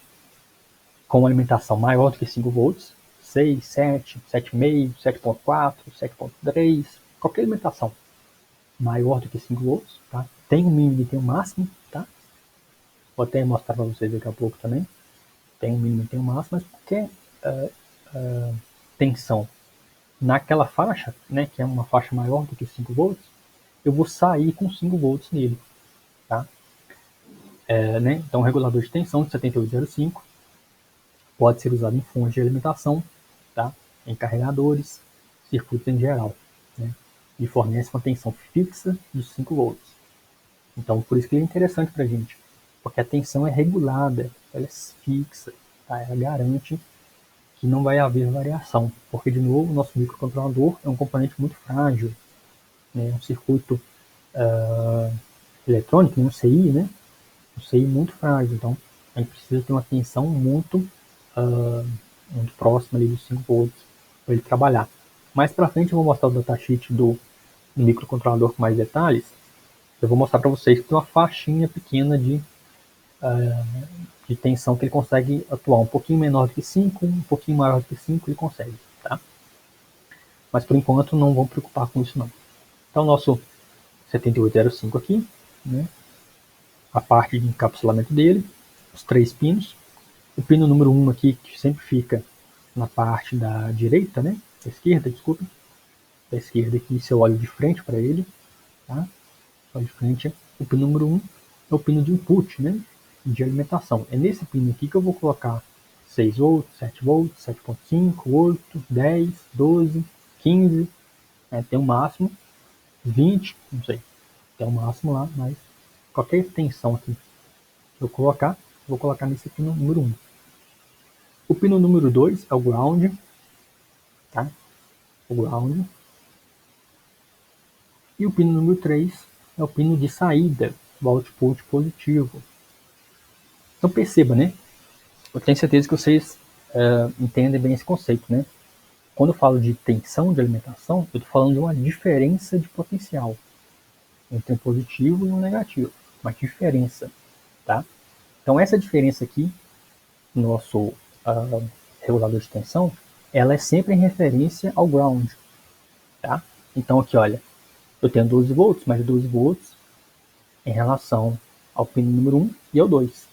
com uma alimentação maior do que 5 volts, 6, 7, 7,5, 7,4, 7,3, qualquer alimentação maior do que 5 volts, tá? Tem um mínimo e tem um máximo, tá? Vou até mostrar para vocês daqui a pouco também. Tem um mínimo e tem um máximo, mas qualquer tensão naquela faixa, né, que é uma faixa maior do que 5 volts, eu vou sair com 5 volts nele, tá? Né? Então, o regulador de tensão de 7805 pode ser usado em fontes de alimentação, tá? Em carregadores, circuitos em geral, né? E fornece uma tensão fixa de 5 volts. Então, por isso que ele é interessante para a gente, porque a tensão é regulada, ela é fixa, tá? Ela garante que não vai haver variação, porque, de novo, o nosso microcontrolador é um componente muito frágil, né? Um circuito eletrônico, um CI, né? Um CI muito frágil, então a gente precisa ter uma tensão muito próxima ali dos 5 volts para ele trabalhar. Mais para frente eu vou mostrar o datasheet do microcontrolador com mais detalhes. Eu vou mostrar para vocês que tem uma faixinha pequena de tensão que ele consegue atuar, um pouquinho menor do que 5, um pouquinho maior do que 5 ele consegue, tá? Mas por enquanto não vamos preocupar com isso não. Então nosso 7805 aqui, né? A parte de encapsulamento dele, os 3 pinos. O pino número 1 aqui, que sempre fica na parte da direita, né? Da esquerda, desculpa. Da esquerda aqui, se eu olho de frente para ele, tá? Olho de frente, o pino número 1 é o pino de input, né? De alimentação. É nesse pino aqui que eu vou colocar 6 volts, 7 volts, 7,5, 8, 10, 12, 15, né? Tem um máximo, 20, não sei. Tem um máximo lá, mas qualquer tensão aqui que eu colocar, vou colocar nesse pino número 1. O pino número 2 é o ground, tá? O ground. E o pino número 3 é o pino de saída, do output positivo. Então perceba, né? Eu tenho certeza que vocês entendem bem esse conceito, né? Quando eu falo de tensão de alimentação, eu estou falando de uma diferença de potencial entre um positivo e um negativo. Uma diferença, tá? Então, essa diferença aqui, no nosso regulador de tensão, ela é sempre em referência ao ground, tá? Então, aqui, olha, eu tenho 12 volts, mais 12 volts em relação ao pino número 1 e ao 2.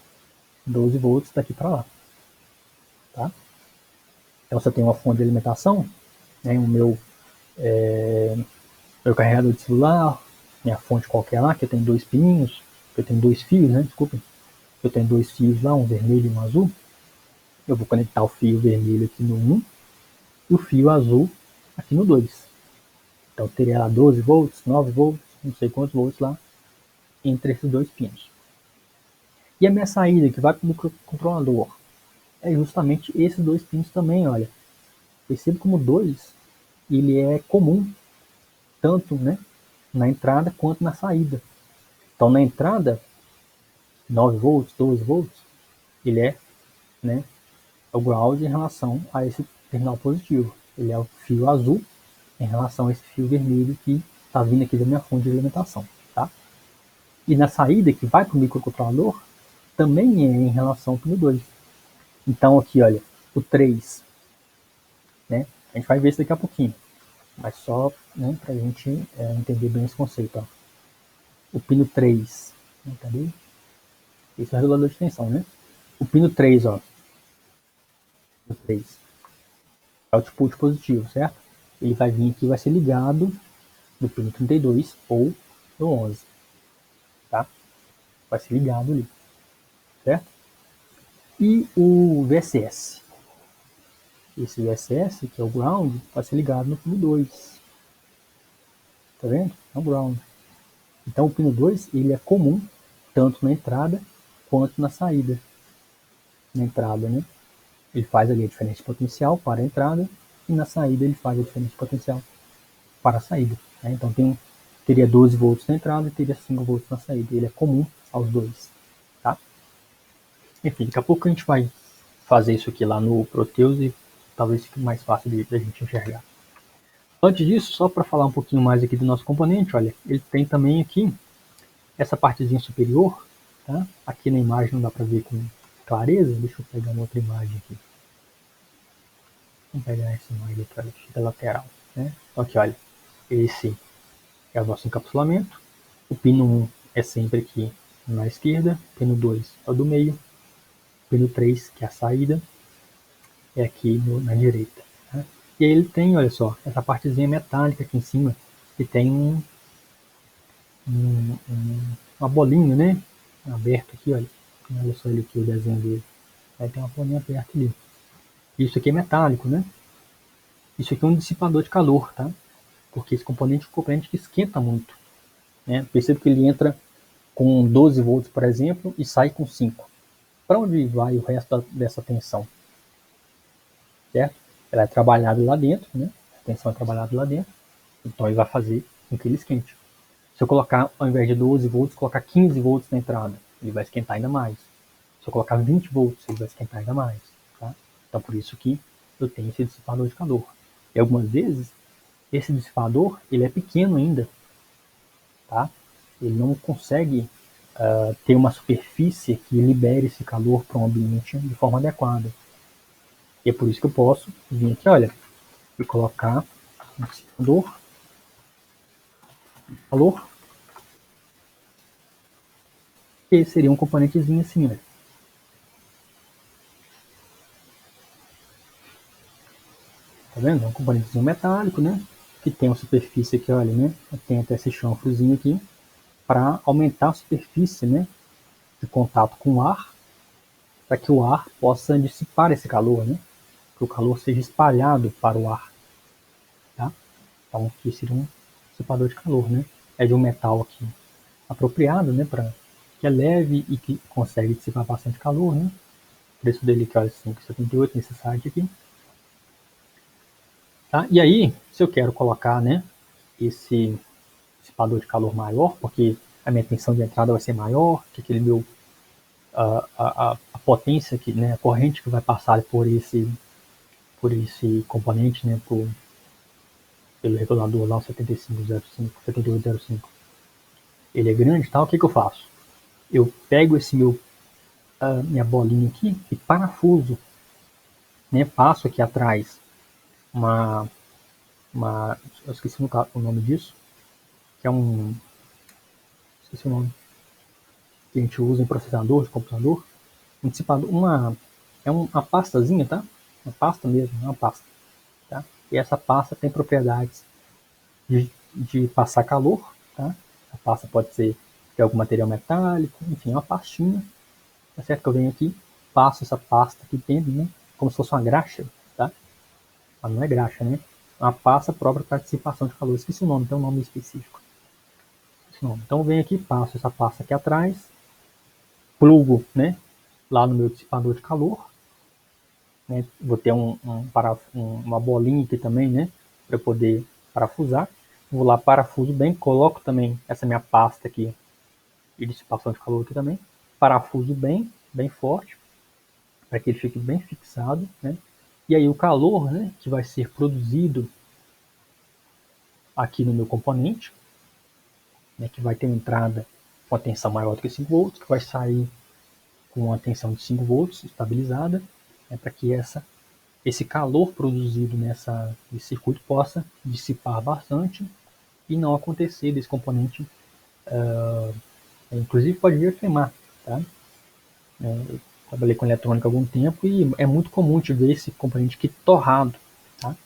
12 volts daqui para lá, tá? Então, se eu tenho uma fonte de alimentação, né, o meu carregador de celular, minha fonte qualquer lá, que eu tenho dois pininhos, que eu tenho dois fios, né? Desculpem. Eu tenho dois fios lá, um vermelho e um azul. Eu vou conectar o fio vermelho aqui no 1 e o fio azul aqui no 2. Então teria lá 12 volts, 9 volts, não sei quantos volts lá, entre esses dois pinos. E a minha saída que vai para o microcontrolador é justamente esses dois pinos também, olha. Perceba como 2 ele é comum, tanto, né, na entrada quanto na saída. Então na entrada, 9 volts, 12 volts, ele é, né, o ground em relação a esse terminal positivo. Ele é o fio azul em relação a esse fio vermelho que está vindo aqui da minha fonte de alimentação. Tá? E na saída que vai para o microcontrolador, também é em relação ao pino 2. Então aqui, olha, o 3, né? A gente vai ver isso daqui a pouquinho, mas só, né, para a gente entender bem esse conceito. Ó. O pino 3, cadê? Esse é o regulador de tensão, né? O pino 3, ó, o 3, output positivo, certo? Ele vai vir aqui e vai ser ligado no pino 32 ou no 11, tá? Vai ser ligado ali, certo? E o VSS. Esse VSS, que é o ground, vai ser ligado no pino 2. Tá vendo? É o ground. Então o pino 2 ele é comum tanto na entrada quanto na saída. Na entrada, né? Ele faz ali a diferença de potencial para a entrada e na saída ele faz a diferença de potencial para a saída. Né? Então teria 12 volts na entrada e teria 5 volts na saída. Ele é comum aos dois. Tá? Enfim, daqui a pouco a gente vai fazer isso aqui lá no Proteus e talvez fique mais fácil da gente enxergar. Antes disso, só para falar um pouquinho mais aqui do nosso componente, olha, ele tem também aqui essa partezinha superior, tá? Aqui na imagem não dá para ver com clareza, deixa eu pegar uma outra imagem aqui. Vamos pegar essa imagem para a lateral, né? Então aqui, olha, esse é o nosso encapsulamento, o pino 1 é sempre aqui na esquerda, pino 2 é o do meio, pino 3, que é a saída, é aqui na direita. Tá? E aí ele tem, olha só, essa partezinha metálica aqui em cima, que tem uma bolinha, né? Aberto aqui, olha. Olha só ele aqui, o desenho dele. Aí tem uma bolinha aberta ali. Isso aqui é metálico, né? Isso aqui é um dissipador de calor, tá? Porque esse componente é um componente que esquenta muito. Né? Perceba que ele entra com 12 volts, por exemplo, e sai com 5. Para onde vai o resto dessa tensão? Certo? Ela é trabalhada lá dentro, né? A tensão é trabalhada lá dentro. Então ele vai fazer com que ele esquente. Se eu colocar, ao invés de 12 volts, colocar 15 volts na entrada, ele vai esquentar ainda mais. Se eu colocar 20 volts, ele vai esquentar ainda mais. Tá? Então por isso que eu tenho esse dissipador de calor. E algumas vezes, esse dissipador ele é pequeno ainda. Tá? Ele não consegue ter uma superfície que libere esse calor para o ambiente de forma adequada. E é por isso que eu posso vir aqui, olha, e colocar um dissipador de calor. E esse seria um componentezinho assim, olha. Tá vendo? É um componentezinho metálico, né? Que tem uma superfície aqui, olha, né? Tem até esse chanfrozinho aqui para aumentar a superfície, né? De contato com o ar, para que o ar possa dissipar esse calor, né? Que o calor seja espalhado para o ar, tá? Então aqui seria um dissipador de calor, né? É de um metal aqui apropriado, né? Para que é leve e que consegue dissipar bastante calor, né? O preço dele aqui, olha, 5,78 nesse site aqui. Tá? E aí, se eu quero colocar, né, esse dissipador de calor maior, porque a minha tensão de entrada vai ser maior que aquele meu a potência que, né, a corrente que vai passar por esse componente, né, pelo regulador lá, o 7505, 7805, ele é grande, tá? O que eu faço? Eu pego minha bolinha aqui e parafuso, né? Passo aqui atrás uma eu esqueci o nome disso, que é esqueci o nome, que a gente usa em processador de computador, um dissipador, uma pastazinha, tá? Uma pasta mesmo, uma pasta, tá? E essa pasta tem propriedades de passar calor, tá? A pasta pode ser de algum material metálico, enfim, uma pastinha, tá certo? Que eu venho aqui, passo essa pasta aqui dentro, né? Como se fosse uma graxa, tá? Mas não é graxa, né? Uma pasta própria para dissipação de calor. Esqueci o nome, tem um nome específico. Então eu venho aqui, passo essa pasta aqui atrás, plugo, né? Lá no meu dissipador de calor, né? Vou ter uma bolinha aqui também, né? Para poder parafusar. Vou lá, parafuso bem, coloco também essa minha pasta aqui de dissipação de calor aqui também. Parafuso bem, bem forte, para que ele fique bem fixado, né? E aí o calor, né, que vai ser produzido aqui no meu componente, né, que vai ter uma entrada com a tensão maior do que 5 volts, que vai sair com uma tensão de 5 volts estabilizada, né, para que esse calor produzido nesse circuito possa dissipar bastante e não acontecer desse componente, inclusive pode vir a queimar, tá? Eu trabalhei com eletrônica há algum tempo e é muito comum te ver esse componente aqui torrado, tá?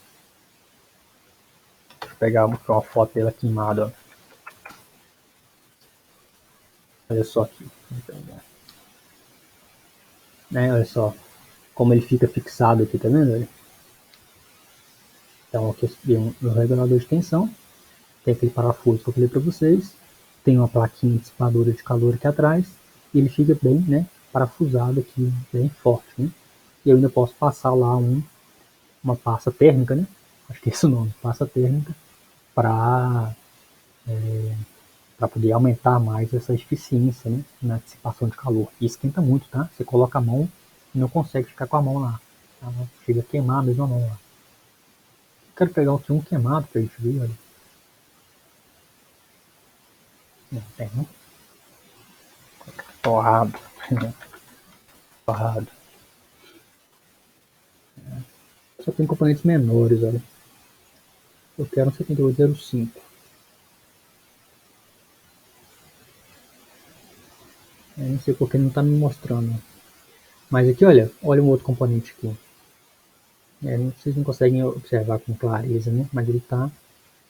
Deixa eu pegar uma foto dela queimada, ó. Olha só aqui, né? Olha só como ele fica fixado aqui, tá vendo? Então aqui eu um regulador de tensão, tem aquele parafuso que eu falei para vocês, tem uma plaquinha dissipadora de calor aqui atrás, e ele fica bem, né, parafusado aqui, bem forte, né? E eu ainda posso passar lá uma pasta térmica, né? Acho que é esse o nome, pasta térmica, para poder aumentar mais essa eficiência, né, na dissipação de calor. E esquenta muito, tá? Você coloca a mão e não consegue ficar com a mão lá. Tá? Chega a queimar a mesma mão lá. Quero pegar aqui um queimado pra gente ver, olha. Não tem, não. Torrado. Torrado. Só tem componentes menores, olha. Eu quero um 7805. Eu não sei porque não está me mostrando. Mas aqui, olha um outro componente aqui. Vocês não conseguem observar com clareza, né? Mas ele está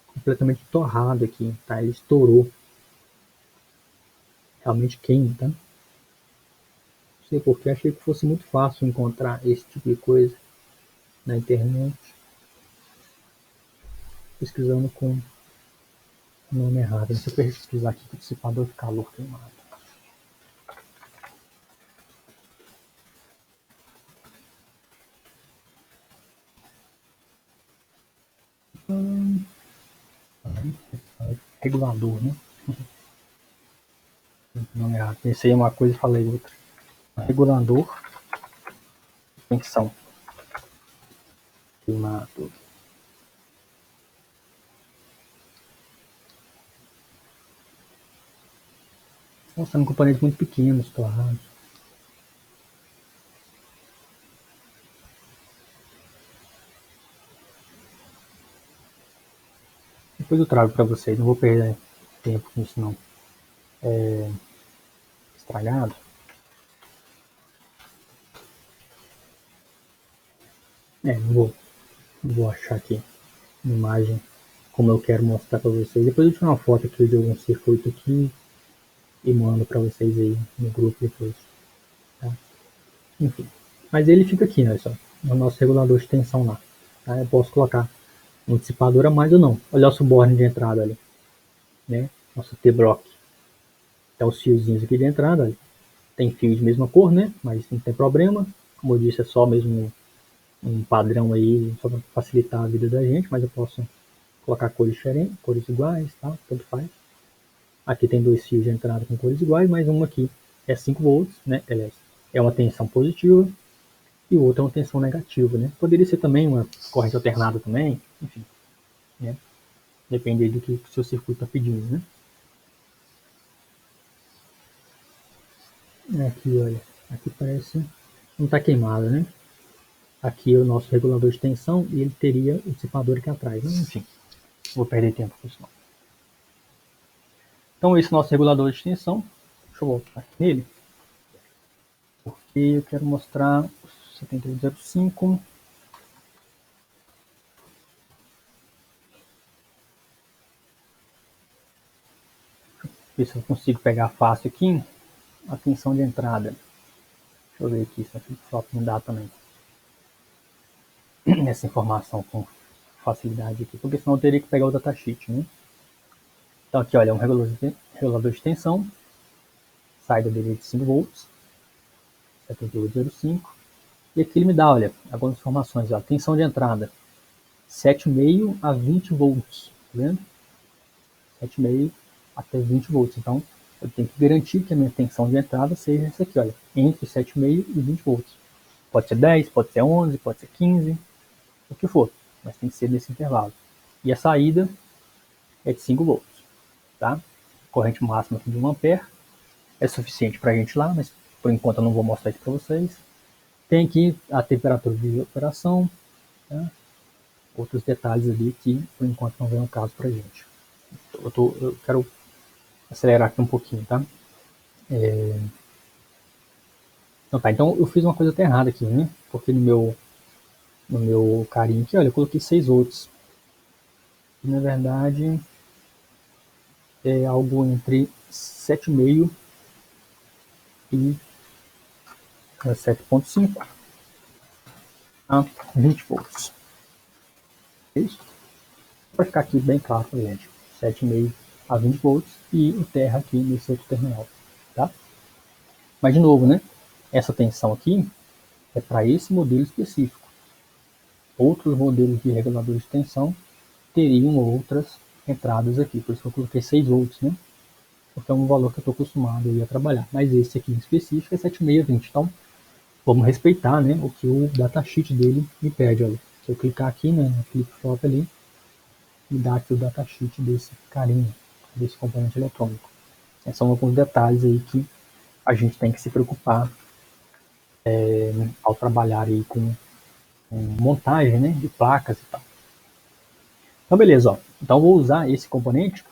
completamente torrado aqui, tá? Ele estourou. Realmente queima, tá? Não sei porque, achei que fosse muito fácil encontrar esse tipo de coisa na internet. Pesquisando com o nome errado. Deixa eu pesquisar aqui, dissipador de calor queimado. Regulador, né? Não é errado. Pensei em uma coisa e falei outra. Regulador, tensão, queimado. Nossa, são componentes muito pequenos, torrados. Depois eu trago para vocês, não vou perder tempo com isso não. Estragado. Não vou achar aqui uma imagem como eu quero mostrar para vocês. Depois eu tiro uma foto aqui de algum circuito aqui e mando para vocês aí no grupo depois. Tá? Enfim, mas ele fica aqui, olha só, no nosso regulador de tensão lá. Tá? Eu posso colocar um dissipador a mais ou não. Olha o suborne de entrada ali, né? Nosso T-block. Então os fiozinhos aqui de entrada, olha. Tem fio de mesma cor, né? Mas não tem problema. Como eu disse, é só mesmo um padrão aí, só para facilitar a vida da gente, mas eu posso colocar cores diferentes, cores iguais, tá? Tanto faz. Aqui tem dois fios de entrada com cores iguais, mais um aqui é 5 volts, né? Aliás, é uma tensão positiva e o outro é uma tensão negativa, né? Poderia ser também uma corrente alternada também, enfim, né? Depende do que o seu circuito está pedindo, né? Aqui, olha, aqui parece não está queimado, né? Aqui é o nosso regulador de tensão e ele teria o dissipador aqui atrás, né? Enfim, vou perder tempo com isso não. Então esse é o nosso regulador de tensão. Deixa eu voltar aqui nele, porque eu quero mostrar o 7805. Ver se eu consigo pegar fácil aqui a tensão de entrada. Deixa eu ver aqui se a flip-flop não dá também essa informação com facilidade aqui, porque senão eu teria que pegar o datasheet, né? Então aqui, olha, é um regulador de tensão, saída dele é de 5 volts, 7805, e aqui ele me dá, olha, algumas informações, ó, tensão de entrada, 7,5 a 20 volts, tá vendo? 7,5 até 20 volts, então eu tenho que garantir que a minha tensão de entrada seja essa aqui, olha, entre 7,5 e 20 volts. Pode ser 10, pode ser 11, pode ser 15, o que for, mas tem que ser nesse intervalo. E a saída é de 5 volts, tá? Corrente máxima aqui de 1 ampere, é suficiente para a gente lá, mas por enquanto eu não vou mostrar isso para vocês. Tem aqui a temperatura de operação, tá? Outros detalhes ali que por enquanto não vem ao caso para a gente. Eu quero acelerar aqui um pouquinho, tá? Então eu fiz uma coisa até errada aqui, né? Porque no meu carinho aqui, olha, eu coloquei 6 volts. E, na verdade, é algo entre 7,5 e 7,5 a 20 volts. É isso? Para ficar aqui bem claro pra gente. 7,5 a 20 volts e o terra aqui nesse outro terminal, tá? Mas de novo, né? Essa tensão aqui é para esse modelo específico. Outros modelos de regulador de tensão teriam outras entradas aqui, por isso que eu coloquei 6 volts, né? Porque é um valor que eu estou acostumado a trabalhar. Mas esse aqui em específico é 7,5 a 20. Então, vamos respeitar, né, o que o datasheet dele me pede. Olha, se eu clicar aqui, né, no flip-flop ali, me dá aqui o datasheet desse carinha, desse componente eletrônico. Esses são alguns detalhes aí que a gente tem que se preocupar ao trabalhar aí com montagem, né, de placas e tal. Então, beleza, ó. Então, eu vou usar esse componente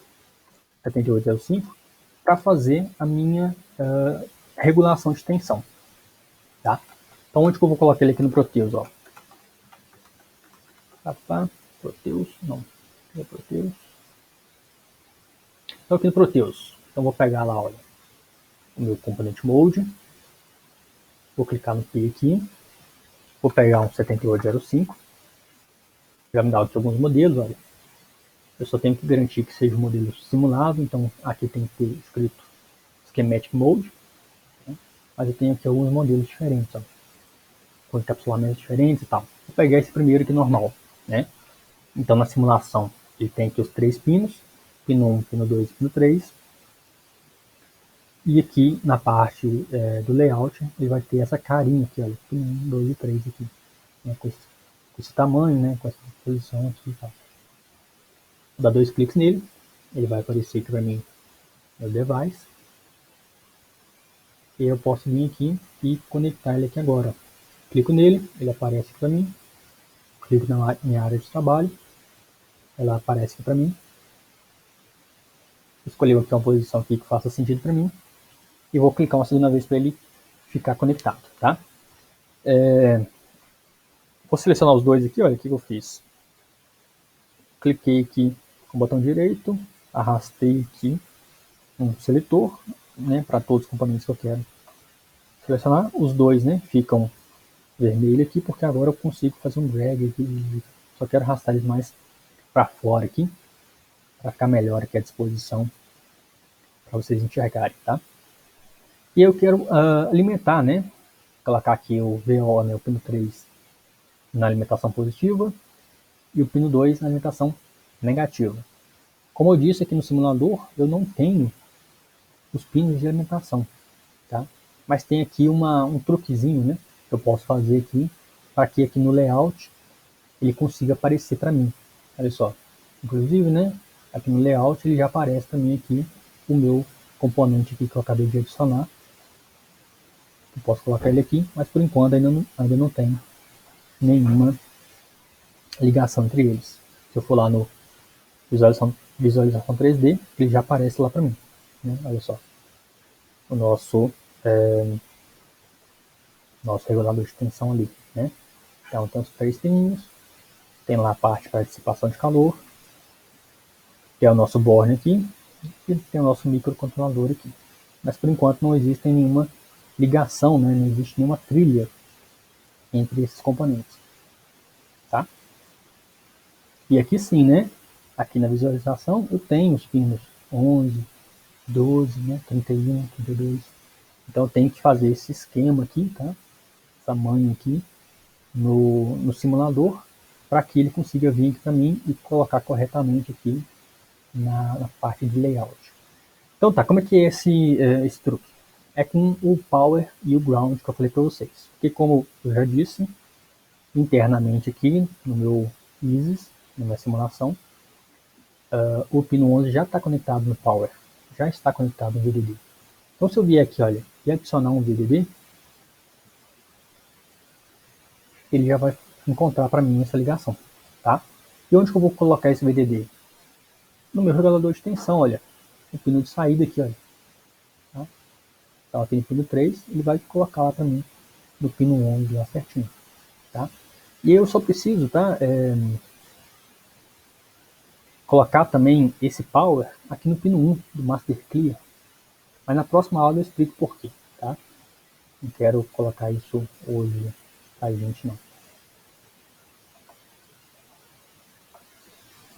7805 para fazer a minha regulação de tensão, tá? Então, onde que eu vou colocar ele aqui no Proteus, ó? Proteus, não. É Proteus. Então, aqui no Proteus. Então, vou pegar lá, olha, o meu componente mode. Vou clicar no P aqui. Vou pegar um 7805. Já me dá aqui alguns modelos, olha. Eu só tenho que garantir que seja um modelo simulado. Então, aqui tem que ter escrito Schematic Mode. Né? Mas eu tenho aqui alguns modelos diferentes, ó, com encapsulamentos diferentes e tal. Vou pegar esse primeiro aqui normal, né? Então, na simulação, ele tem aqui os 3 pinos. Pino 1, pino 2 e pino 3. E aqui na parte do layout, ele vai ter essa carinha aqui, olha, pino 1, 2 e 3 aqui, né, com esse tamanho, né, com essa posição aqui e tal. Vou dar 2 cliques nele, ele vai aparecer aqui para mim no device. E eu posso vir aqui e conectar ele aqui agora. Clico nele, ele aparece aqui para mim. Clico na minha área de trabalho, ela aparece aqui para mim. Escolhi aqui uma posição aqui que faça sentido para mim. E vou clicar uma segunda vez para ele ficar conectado, tá? Vou selecionar os dois aqui, olha o que eu fiz. Cliquei aqui com o botão direito, arrastei aqui um seletor, né, para todos os componentes que eu quero selecionar. Os dois, né, ficam vermelho aqui, porque agora eu consigo fazer um drag aqui. Só quero arrastar eles mais para fora aqui, para ficar melhor aqui a disposição, para vocês enxergarem, tá? E eu quero alimentar, né, colocar aqui o VO, né, o pino 3 na alimentação positiva e o pino 2 na alimentação negativa. Como eu disse aqui no simulador, eu não tenho os pinos de alimentação, tá? Mas tem aqui um truquezinho, né, que eu posso fazer aqui, para que aqui no layout ele consiga aparecer para mim. Olha só, inclusive, né, aqui no layout ele já aparece para mim aqui o meu componente aqui que eu acabei de adicionar. Eu posso colocar ele aqui, mas por enquanto ainda não tem nenhuma ligação entre eles. Se eu for lá no visualização 3D, ele já aparece lá para mim, né? Olha só, o nosso regulador de tensão ali, né? Então tem os 3 pininhos, tem lá a parte para dissipação de calor, que é o nosso borne aqui, e tem o nosso microcontrolador aqui. Mas por enquanto não existe nenhuma ligação, né? Não existe nenhuma trilha entre esses componentes, tá? E aqui sim, né? Aqui na visualização eu tenho os pinos 11, 12, né? 31, 32. Então eu tenho que fazer esse esquema aqui, tá? Essa manha aqui no simulador para que ele consiga vir aqui para mim e colocar corretamente aqui na parte de layout. Então tá, como é que é esse truque? É com o power e o ground que eu falei para vocês. Porque como eu já disse, internamente aqui no meu ISIS, na minha simulação, o pino 11 já está conectado no power, já está conectado no VDD. Então se eu vier aqui, olha, e adicionar um VDD, ele já vai encontrar para mim essa ligação, tá? E onde que eu vou colocar esse VDD? No meu regulador de tensão, olha, o pino de saída aqui, olha. Tá? Então eu tenho o pino 3, ele vai colocar lá para mim no pino 11 lá certinho, tá? E eu só preciso, tá? Colocar também esse power aqui no pino 1 do Master Clear. Mas na próxima aula eu explico por quê, tá? Não quero colocar isso hoje pra gente, não.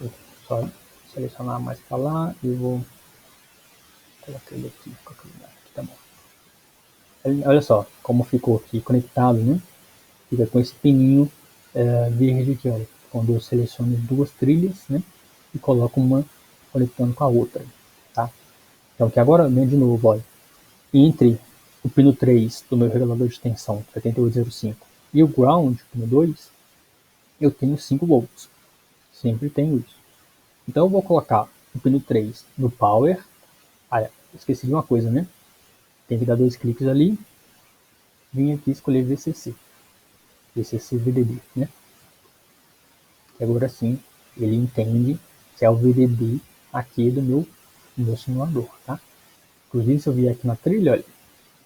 Vou só selecionar mais para lá e vou colocar ele aqui, qualquer lugar. Aqui tá bom. Olha só como ficou aqui conectado, né? Fica com esse pininho verde aqui, olha. Quando eu seleciono duas trilhas, né? E coloco uma conectando com a outra, tá? Então aqui agora, né, de novo, olha. Entre o pino 3 do meu regulador de tensão 7805 e o ground, pino 2, eu tenho 5 volts. Sempre tenho isso. Então eu vou colocar o pino 3 no power. Ah, esqueci de uma coisa, né? Tem que dar 2 cliques ali. Vim aqui escolher VCC. VCC VDD, né? E agora sim, ele entende que é o VDD aqui do meu simulador, tá? Inclusive, se eu vier aqui na trilha, olha,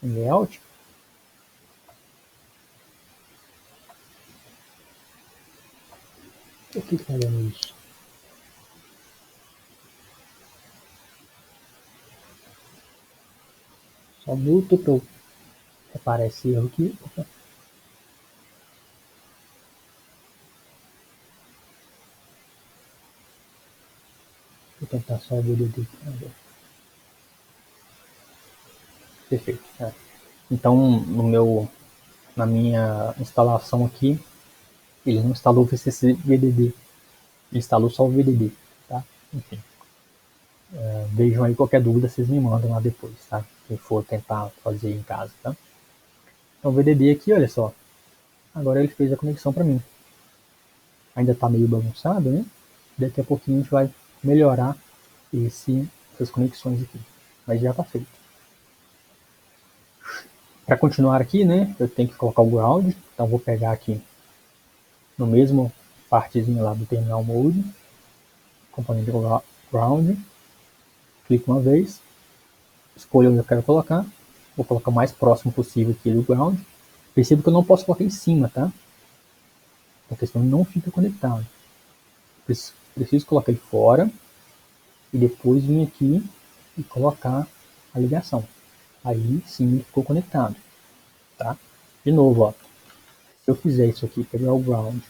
em layout, o que está dando isso? Só muto que eu aparece erro aqui. Opa. Vou tentar só o VDD aqui. Perfeito. É. Então, na minha instalação aqui, ele não instalou o VCC VDD, ele instalou só o VDD, tá? Enfim, vejam aí qualquer dúvida, vocês me mandam lá depois, tá? Quem for tentar fazer em casa, tá? Então o VDD aqui, olha só, agora ele fez a conexão para mim. Ainda está meio bagunçado, né? Daqui a pouquinho a gente vai melhorar essas conexões aqui, mas já está feito. Para continuar aqui, né, eu tenho que colocar o ground, então vou pegar aqui no mesmo partezinho lá do terminal mode, componente ground, clico uma vez, escolho onde eu quero colocar, vou colocar o mais próximo possível aqui do ground. Perceba que eu não posso colocar em cima, tá? Porque senão não fica conectado. Preciso colocar ele fora e depois vir aqui e colocar a ligação. Aí sim ele ficou conectado, tá? De novo, ó. Se eu fizer isso aqui, pegar o ground